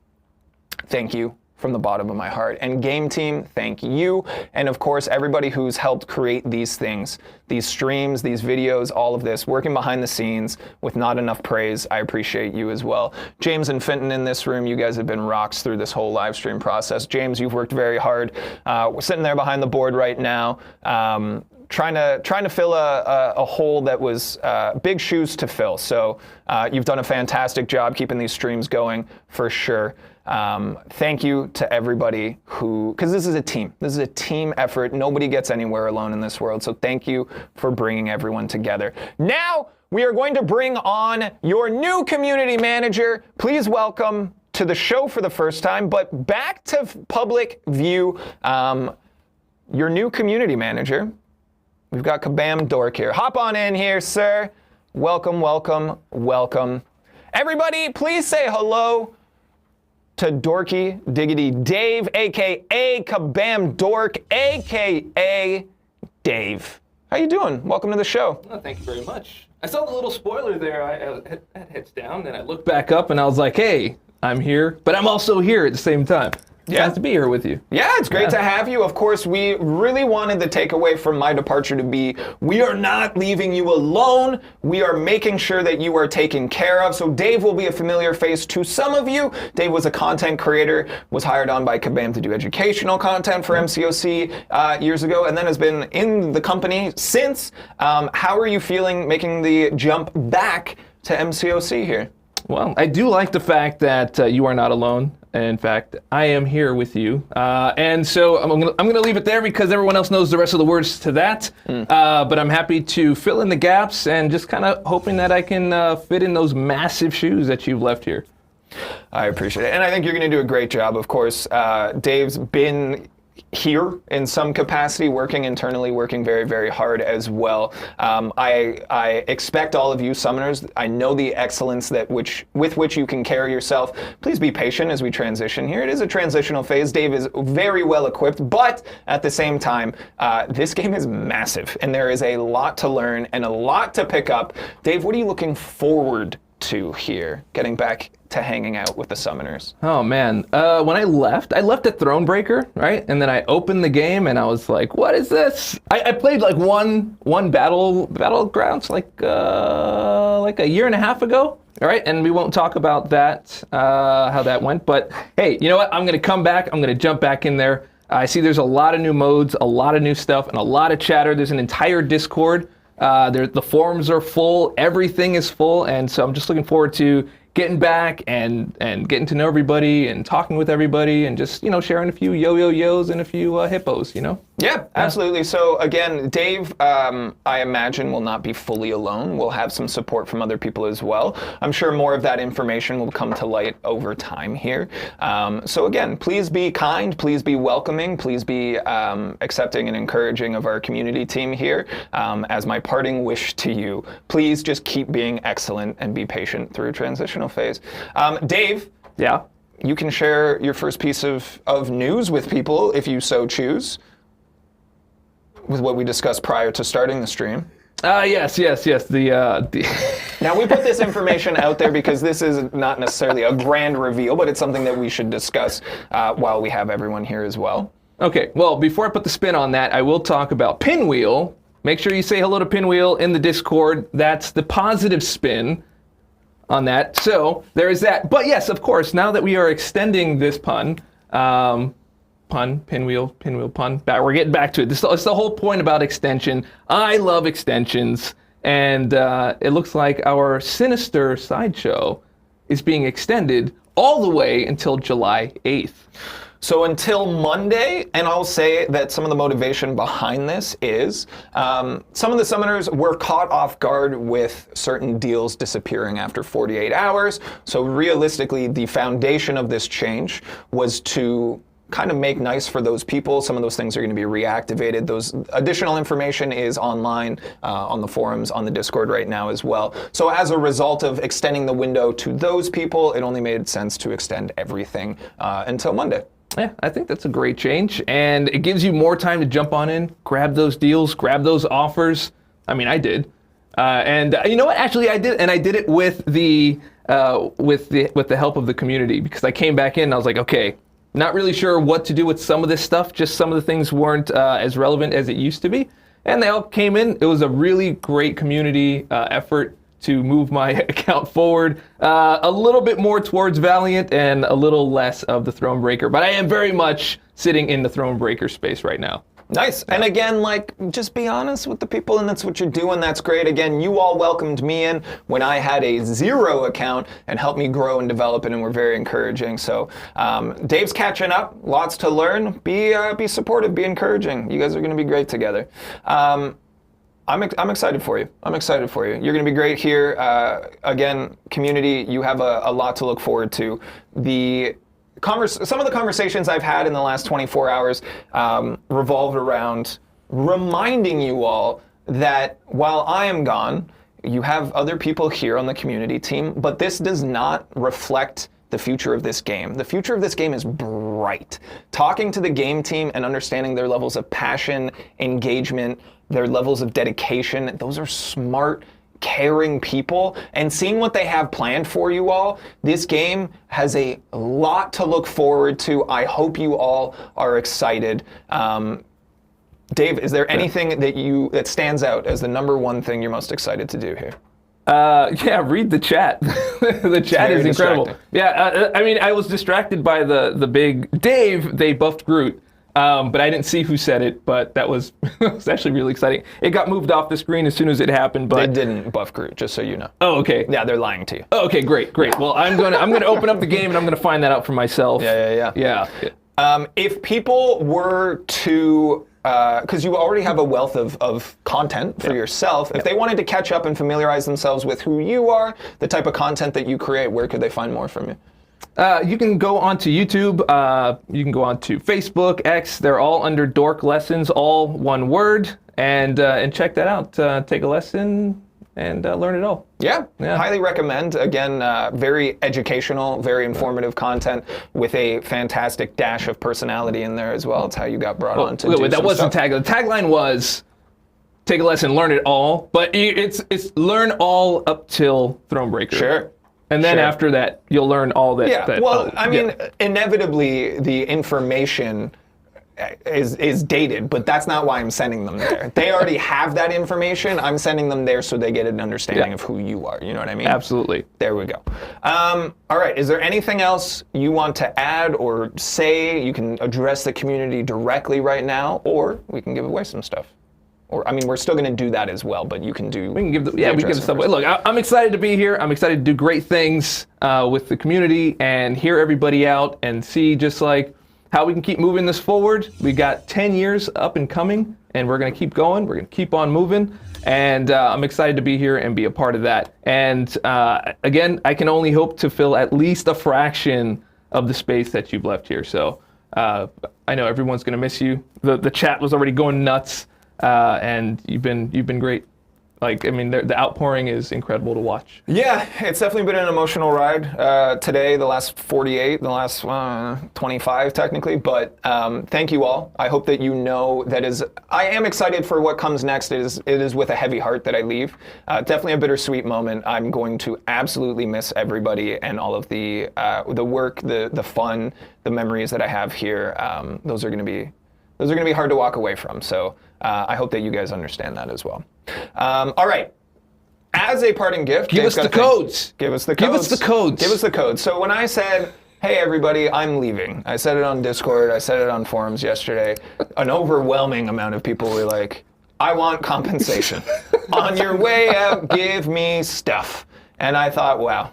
S1: Thank you from the bottom of my heart. And game team, thank you. And of course, everybody who's helped create these things, these streams, these videos, all of this, working behind the scenes with not enough praise. I appreciate you as well. James and Fenton in this room, you guys have been rocks through this whole live stream process. James, you've worked very hard. We're sitting there behind the board right now, trying to fill a hole that was big shoes to fill. So you've done a fantastic job keeping these streams going for sure. Thank you to everybody because this is a team. This is a team effort. Nobody gets anywhere alone in this world. So thank you for bringing everyone together. Now we are going to bring on your new community manager. Please welcome to to the show for the first time, but back to public view. Your new community manager. We've got Kabam Dork here. Hop on in here, sir. Welcome, welcome, welcome. Everybody, please say hello to Dorky Diggity Dave, a.k.a. Kabam Dork, a.k.a. Dave. How you doing? Welcome to the show.
S5: Oh, thank you very much. I saw the little spoiler there. I had heads down, and I looked back up, and I was like, hey, I'm here, but I'm also here at the same time.
S1: Yeah.
S5: Nice to be here with you.
S1: Yeah, it's great to have you. Of course, we really wanted the takeaway from my departure to be, we are not leaving you alone. We are making sure that you are taken care of. So Dave will be a familiar face to some of you. Dave was a content creator, was hired on by Kabam to do educational content for MCOC years ago, and then has been in the company since. How are you feeling making the jump back to MCOC here?
S5: Well, I do like the fact that you are not alone. In fact, I am here with you. And so I'm gonna leave it there because everyone else knows the rest of the words to that. But I'm happy to fill in the gaps and just kind of hoping that I can fit in those massive shoes that you've left here.
S1: I appreciate it. And I think you're going to do a great job. Of course, Dave's been here in some capacity, working internally, working very, very hard as well. I expect all of you summoners, I know the excellence with which you can carry yourself. Please be patient as we transition here. It is a transitional phase. Dave is very well equipped, but at the same time, this game is massive, and there is a lot to learn and a lot to pick up. Dave, what are you looking forward to here, getting back to hanging out with the summoners?
S5: Oh man, when I left at Thronebreaker, right? And then I opened the game and I was like, what is this? I played like one Battlegrounds like a year and a half ago, all right? And we won't talk about that, how that went, but hey, you know what? I'm gonna come back, I'm gonna jump back in there. I see there's a lot of new modes, a lot of new stuff, and a lot of chatter. There's an entire Discord. The forums are full, everything is full, and so I'm just looking forward to getting back and getting to know everybody and talking with everybody and just, sharing a few yo-yo-yos and a few hippos,
S1: Yeah, absolutely. So again, Dave, I imagine will not be fully alone. We'll have some support from other people as well. I'm sure more of that information will come to light over time here. So again, please be kind, please be welcoming, please be accepting and encouraging of our community team here. As my parting wish to you, please just keep being excellent and be patient through transitional phase. Dave.
S5: Yeah?
S1: You can share your first piece of news with people if you so choose, with what we discussed prior to starting the stream.
S5: Yes.
S1: Now, we put this information out there because this is not necessarily a grand reveal, but it's something that we should discuss while we have everyone here as well.
S5: Okay, well, before I put the spin on that, I will talk about Pinwheel. Make sure you say hello to Pinwheel in the Discord. That's the positive spin on that. So there is that. But yes, of course, now that we are extending this pinwheel pun, we're getting back to it. It's the whole point about extension. I love extensions, and it looks like our Sinister sideshow is being extended all the way until July 8th.
S1: So until Monday, and I'll say that some of the motivation behind this is some of the summoners were caught off guard with certain deals disappearing after 48 hours. So realistically, the foundation of this change was to kind of make nice for those people. Some of those things are going to be reactivated. Those additional information is online on the forums, on the Discord right now as well. So as a result of extending the window to those people, it only made sense to extend everything until Monday.
S5: Yeah, I think that's a great change, and it gives you more time to jump on in, grab those deals, grab those offers. I mean, I did, and you know what? Actually, I did, and I did it with the help of the community, because I came back in and I was like, okay, not really sure what to do with some of this stuff. Just some of the things weren't as relevant as it used to be, and they all came in. It was a really great community effort to move my account forward a little bit more towards Valiant and a little less of the Thronebreaker. But I am very much sitting in the Thronebreaker space right now.
S1: Nice. And again, just be honest with the people, and that's what you're doing. That's great. Again, you all welcomed me in when I had a 0 account and helped me grow and develop it, and were very encouraging. So Dave's catching up. Lots to learn. Be supportive. Be encouraging. You guys are going to be great together. I'm excited for you. I'm excited for you. You're going to be great here. Again, community, you have a lot to look forward to. Some of the conversations I've had in the last 24 hours revolved around reminding you all that while I am gone, you have other people here on the community team, but this does not reflect the future of this game. The future of this game is bright. Talking to the game team and understanding their levels of passion, engagement, their levels of dedication, those are smart, caring people, and seeing what they have planned for you all, this game has a lot to look forward to. I hope you all are excited. Dave, is there anything that stands out as the number one thing you're most excited to do here?
S5: Yeah, read the chat. The chat is incredible. Yeah, I mean, I was distracted by the big Dave. They buffed Groot, but I didn't see who said it. But that was was actually really exciting. It got moved off the screen as soon as it happened. But
S1: they didn't buff Groot, just so you know.
S5: Oh, okay.
S1: Yeah, they're lying to you.
S5: Oh, okay, great. Well, I'm gonna open up the game and I'm gonna find that out for myself.
S1: Yeah. If people were to because you already have a wealth of content for yourself. If they wanted to catch up and familiarize themselves with who you are, the type of content that you create, where could they find more from you?
S5: You can go onto YouTube. You can go onto Facebook, X. They're all under Dork Lessons, all one word, and check that out. Take a lesson and learn it all.
S1: Yeah, highly recommend. Again, very educational, very informative content with a fantastic dash of personality in there as well. It's how you got brought on to do
S5: that
S1: some
S5: wasn't
S1: stuff.
S5: tagline. The tagline was take a lesson, learn it all, but it's learn all up till Thronebreaker.
S1: Sure.
S5: And then after that, you'll learn all that.
S1: Yeah, inevitably the information is dated, but that's not why I'm sending them there. They already have that information. I'm sending them there so they get an understanding of who you are. You know what I mean?
S5: Absolutely.
S1: There we go. All right. Is there anything else you want to add or say? You can address the community directly right now, or we can give away some stuff. Or, I mean, we're still going to do that as well, but you can do...
S5: We can give the stuff away. Look, I'm excited to be here. I'm excited to do great things with the community and hear everybody out and see just like how we can keep moving this forward. We got 10 years up and coming, and we're going to keep going. We're going to keep on moving, and I'm excited to be here and be a part of that. And again, I can only hope to fill at least a fraction of the space that you've left here. So I know everyone's going to miss you. The chat was already going nuts. And you've been great. Like, I mean, the outpouring is incredible to watch.
S1: Yeah, it's definitely been an emotional ride today, the last 48, the last 25 technically, but thank you all. I hope that you know I am excited for what comes next. It is with a heavy heart that I leave. Definitely a bittersweet moment. I'm going to absolutely miss everybody and all of the work, the fun, the memories that I have here. Those are going to be hard to walk away from. So I hope that you guys understand that as well. All right. As a parting gift,
S5: give us the codes.
S1: Give us the codes.
S5: Give us the codes.
S1: Give us the codes. So when I said, hey, everybody, I'm leaving, I said it on Discord, I said it on forums yesterday, an overwhelming amount of people were like, I want compensation. On your way out, give me stuff. And I thought, wow,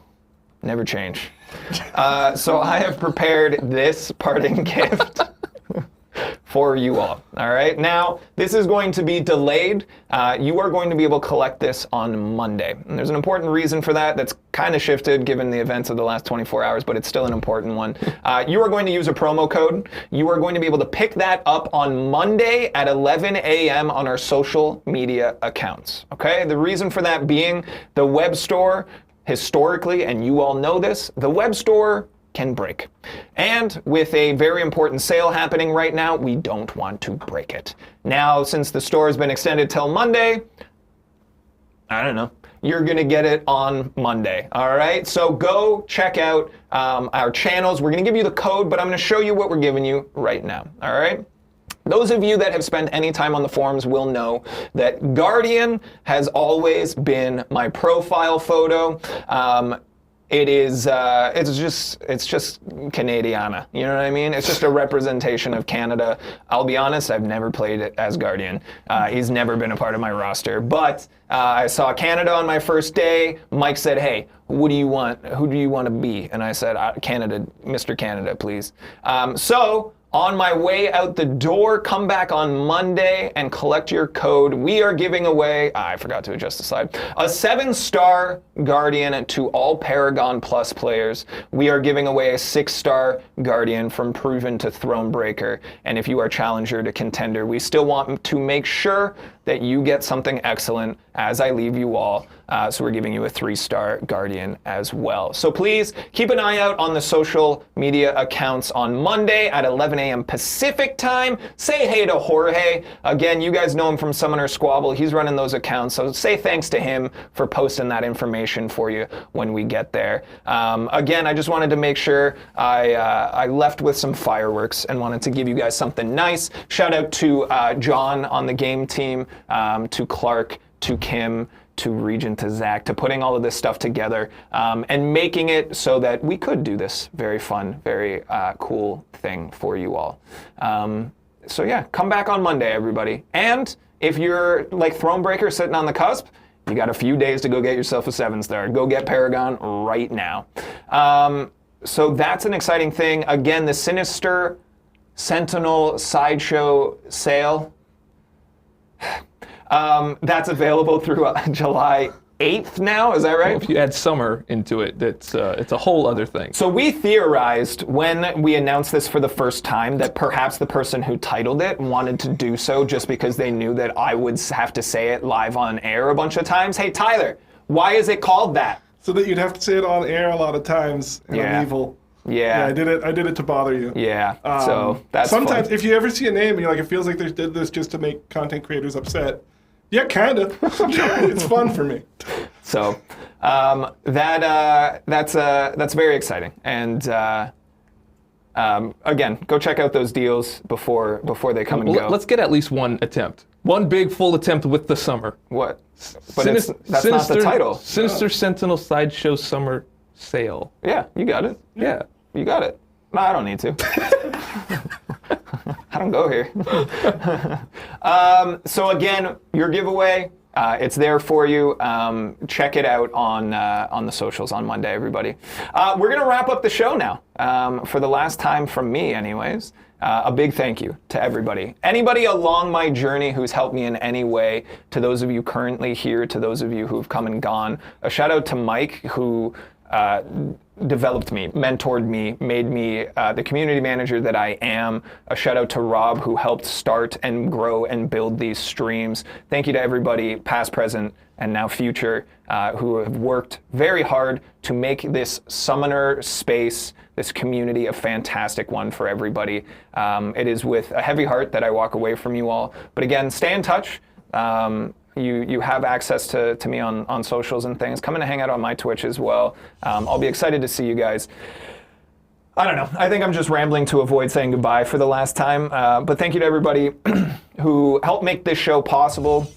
S1: never change. So I have prepared this parting gift for you all right? Now, this is going to be delayed. You are going to be able to collect this on Monday. And there's an important reason for that that's kind of shifted given the events of the last 24 hours, but it's still an important one. You are going to use a promo code. You are going to be able to pick that up on Monday at 11 a.m. on our social media accounts, okay? The reason for that being the web store, historically, and you all know this, the web store can break. And with a very important sale happening right now, we don't want to break it. Now, since the store has been extended till Monday, I don't know, you're gonna get it on Monday, all right? So go check out our channels. We're gonna give you the code, but I'm gonna show you what we're giving you right now, all right? Those of you that have spent any time on the forums will know that Guardian has always been my profile photo. It's just Canadiana, you know what I mean? It's just a representation of Canada. I'll be honest, I've never played as Guardian. He's never been a part of my roster, but I saw Canada on my first day. Mike said, hey, what do you want? Who do you want to be? And I said, Canada, Mr. Canada, please. So on my way out the door. Come back on Monday and collect your code. We are giving away, I forgot to adjust the slide, a 7-star Guardian to all Paragon Plus players. We are giving away a 6-star Guardian from Proven to Thronebreaker. And if you are Challenger to Contender, we still want to make sure that you get something excellent as I leave you all. So we're giving you a 3-star Guardian as well. So please keep an eye out on the social media accounts on Monday at 11 a.m. Pacific time. Say hey to Jorge. Again, you guys know him from Summoner Squabble. He's running those accounts. So say thanks to him for posting that information for you when we get there. Again, I just wanted to make sure I left with some fireworks and wanted to give you guys something nice. Shout out to John on the game team, to Clark, to Kim, to Regent, to Zach, to putting all of this stuff together and making it so that we could do this very fun, very cool thing for you all. So yeah, come back on Monday, everybody. And if you're like Thronebreaker sitting on the cusp, you got a few days to go get yourself a 7-star. Go get Paragon right now. So that's an exciting thing. Again, the Sinister Sentinel Sideshow sale, that's available through July 8th now, is that right?
S5: If you add summer into it, it's a whole other thing.
S1: So we theorized when we announced this for the first time that perhaps the person who titled it wanted to do so just because they knew that I would have to say it live on air a bunch of times. Hey, Tyler, why is it called that?
S4: So that you'd have to say it on air a lot of times, and I'm evil.
S1: Yeah.
S4: I did it to bother you.
S1: Yeah, so that's
S4: sometimes
S1: fun.
S4: if you ever see a name and you're like, it feels like they did this just to make content creators upset. Yeah, kind of. It's fun for me.
S1: So that's very exciting. And again, go check out those deals before they come and go.
S5: Let's get at least one attempt. One big full attempt with the summer.
S1: What? But that's not the title.
S5: Sinister Sentinel Sideshow Summer Sale.
S1: Yeah, you got it.
S5: Yeah.
S1: You got it. No, I don't need to. I don't go here. So again, your giveaway, it's there for you. Check it out on the socials on Monday, everybody. We're going to wrap up the show now. For the last time from me, anyways. A big thank you to everybody. Anybody along my journey who's helped me in any way, to those of you currently here, to those of you who've come and gone. A shout out to Mike, who developed me, mentored me, made me the community manager that I am. A shout out to Rob, who helped start and grow and build these streams. Thank you to everybody, past, present, and now future, who have worked very hard to make this Summoner space, this community, a fantastic one for everybody. It is with a heavy heart that I walk away from you all. But again, stay in touch. You have access to me on socials and things. Come in and hang out on my Twitch as well. I'll be excited to see you guys. I don't know. I think I'm just rambling to avoid saying goodbye for the last time. But thank you to everybody who helped make this show possible.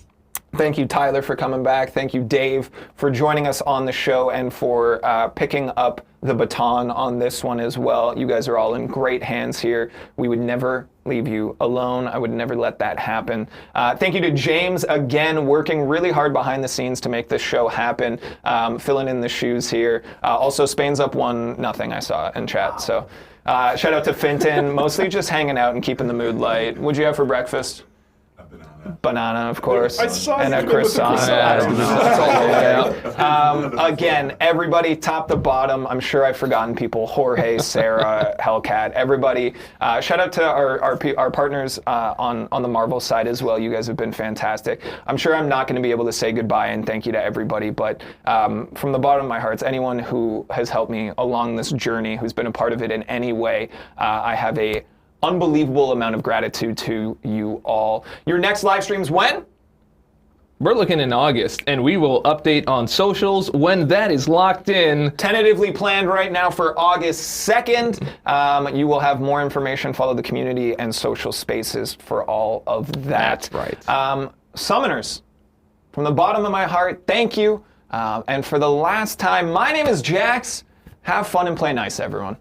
S1: Thank you, Tyler, for coming back. Thank you, Dave, for joining us on the show and for picking up the baton on this one as well. You guys are all in great hands here. We would never leave you alone. I would never let that happen. Thank you to James, again, working really hard behind the scenes to make this show happen, filling in the shoes here. Also, Spain's up 1-0, I saw in chat. So shout out to Finton, mostly just hanging out and keeping the mood light. What'd you have for breakfast? Banana, of course, and a croissant. Again, everybody, top to bottom. I'm sure I've forgotten people. Jorge, Sarah, Hellcat, everybody. Shout out to our partners on the Marvel side as well. You guys have been fantastic. I'm sure I'm not going to be able to say goodbye and thank you to everybody, but from the bottom of my heart, anyone who has helped me along this journey, who's been a part of it in any way, I have a unbelievable amount of gratitude to you all. Your next live stream's when?
S5: We're looking in August, and we will update on socials when that is locked in.
S1: Tentatively planned right now for August 2nd. You will have more information. Follow the community and social spaces for all of that.
S5: That's right.
S1: Summoners, from the bottom of my heart, thank you. And for the last time, my name is Jax. Have fun and play nice, everyone.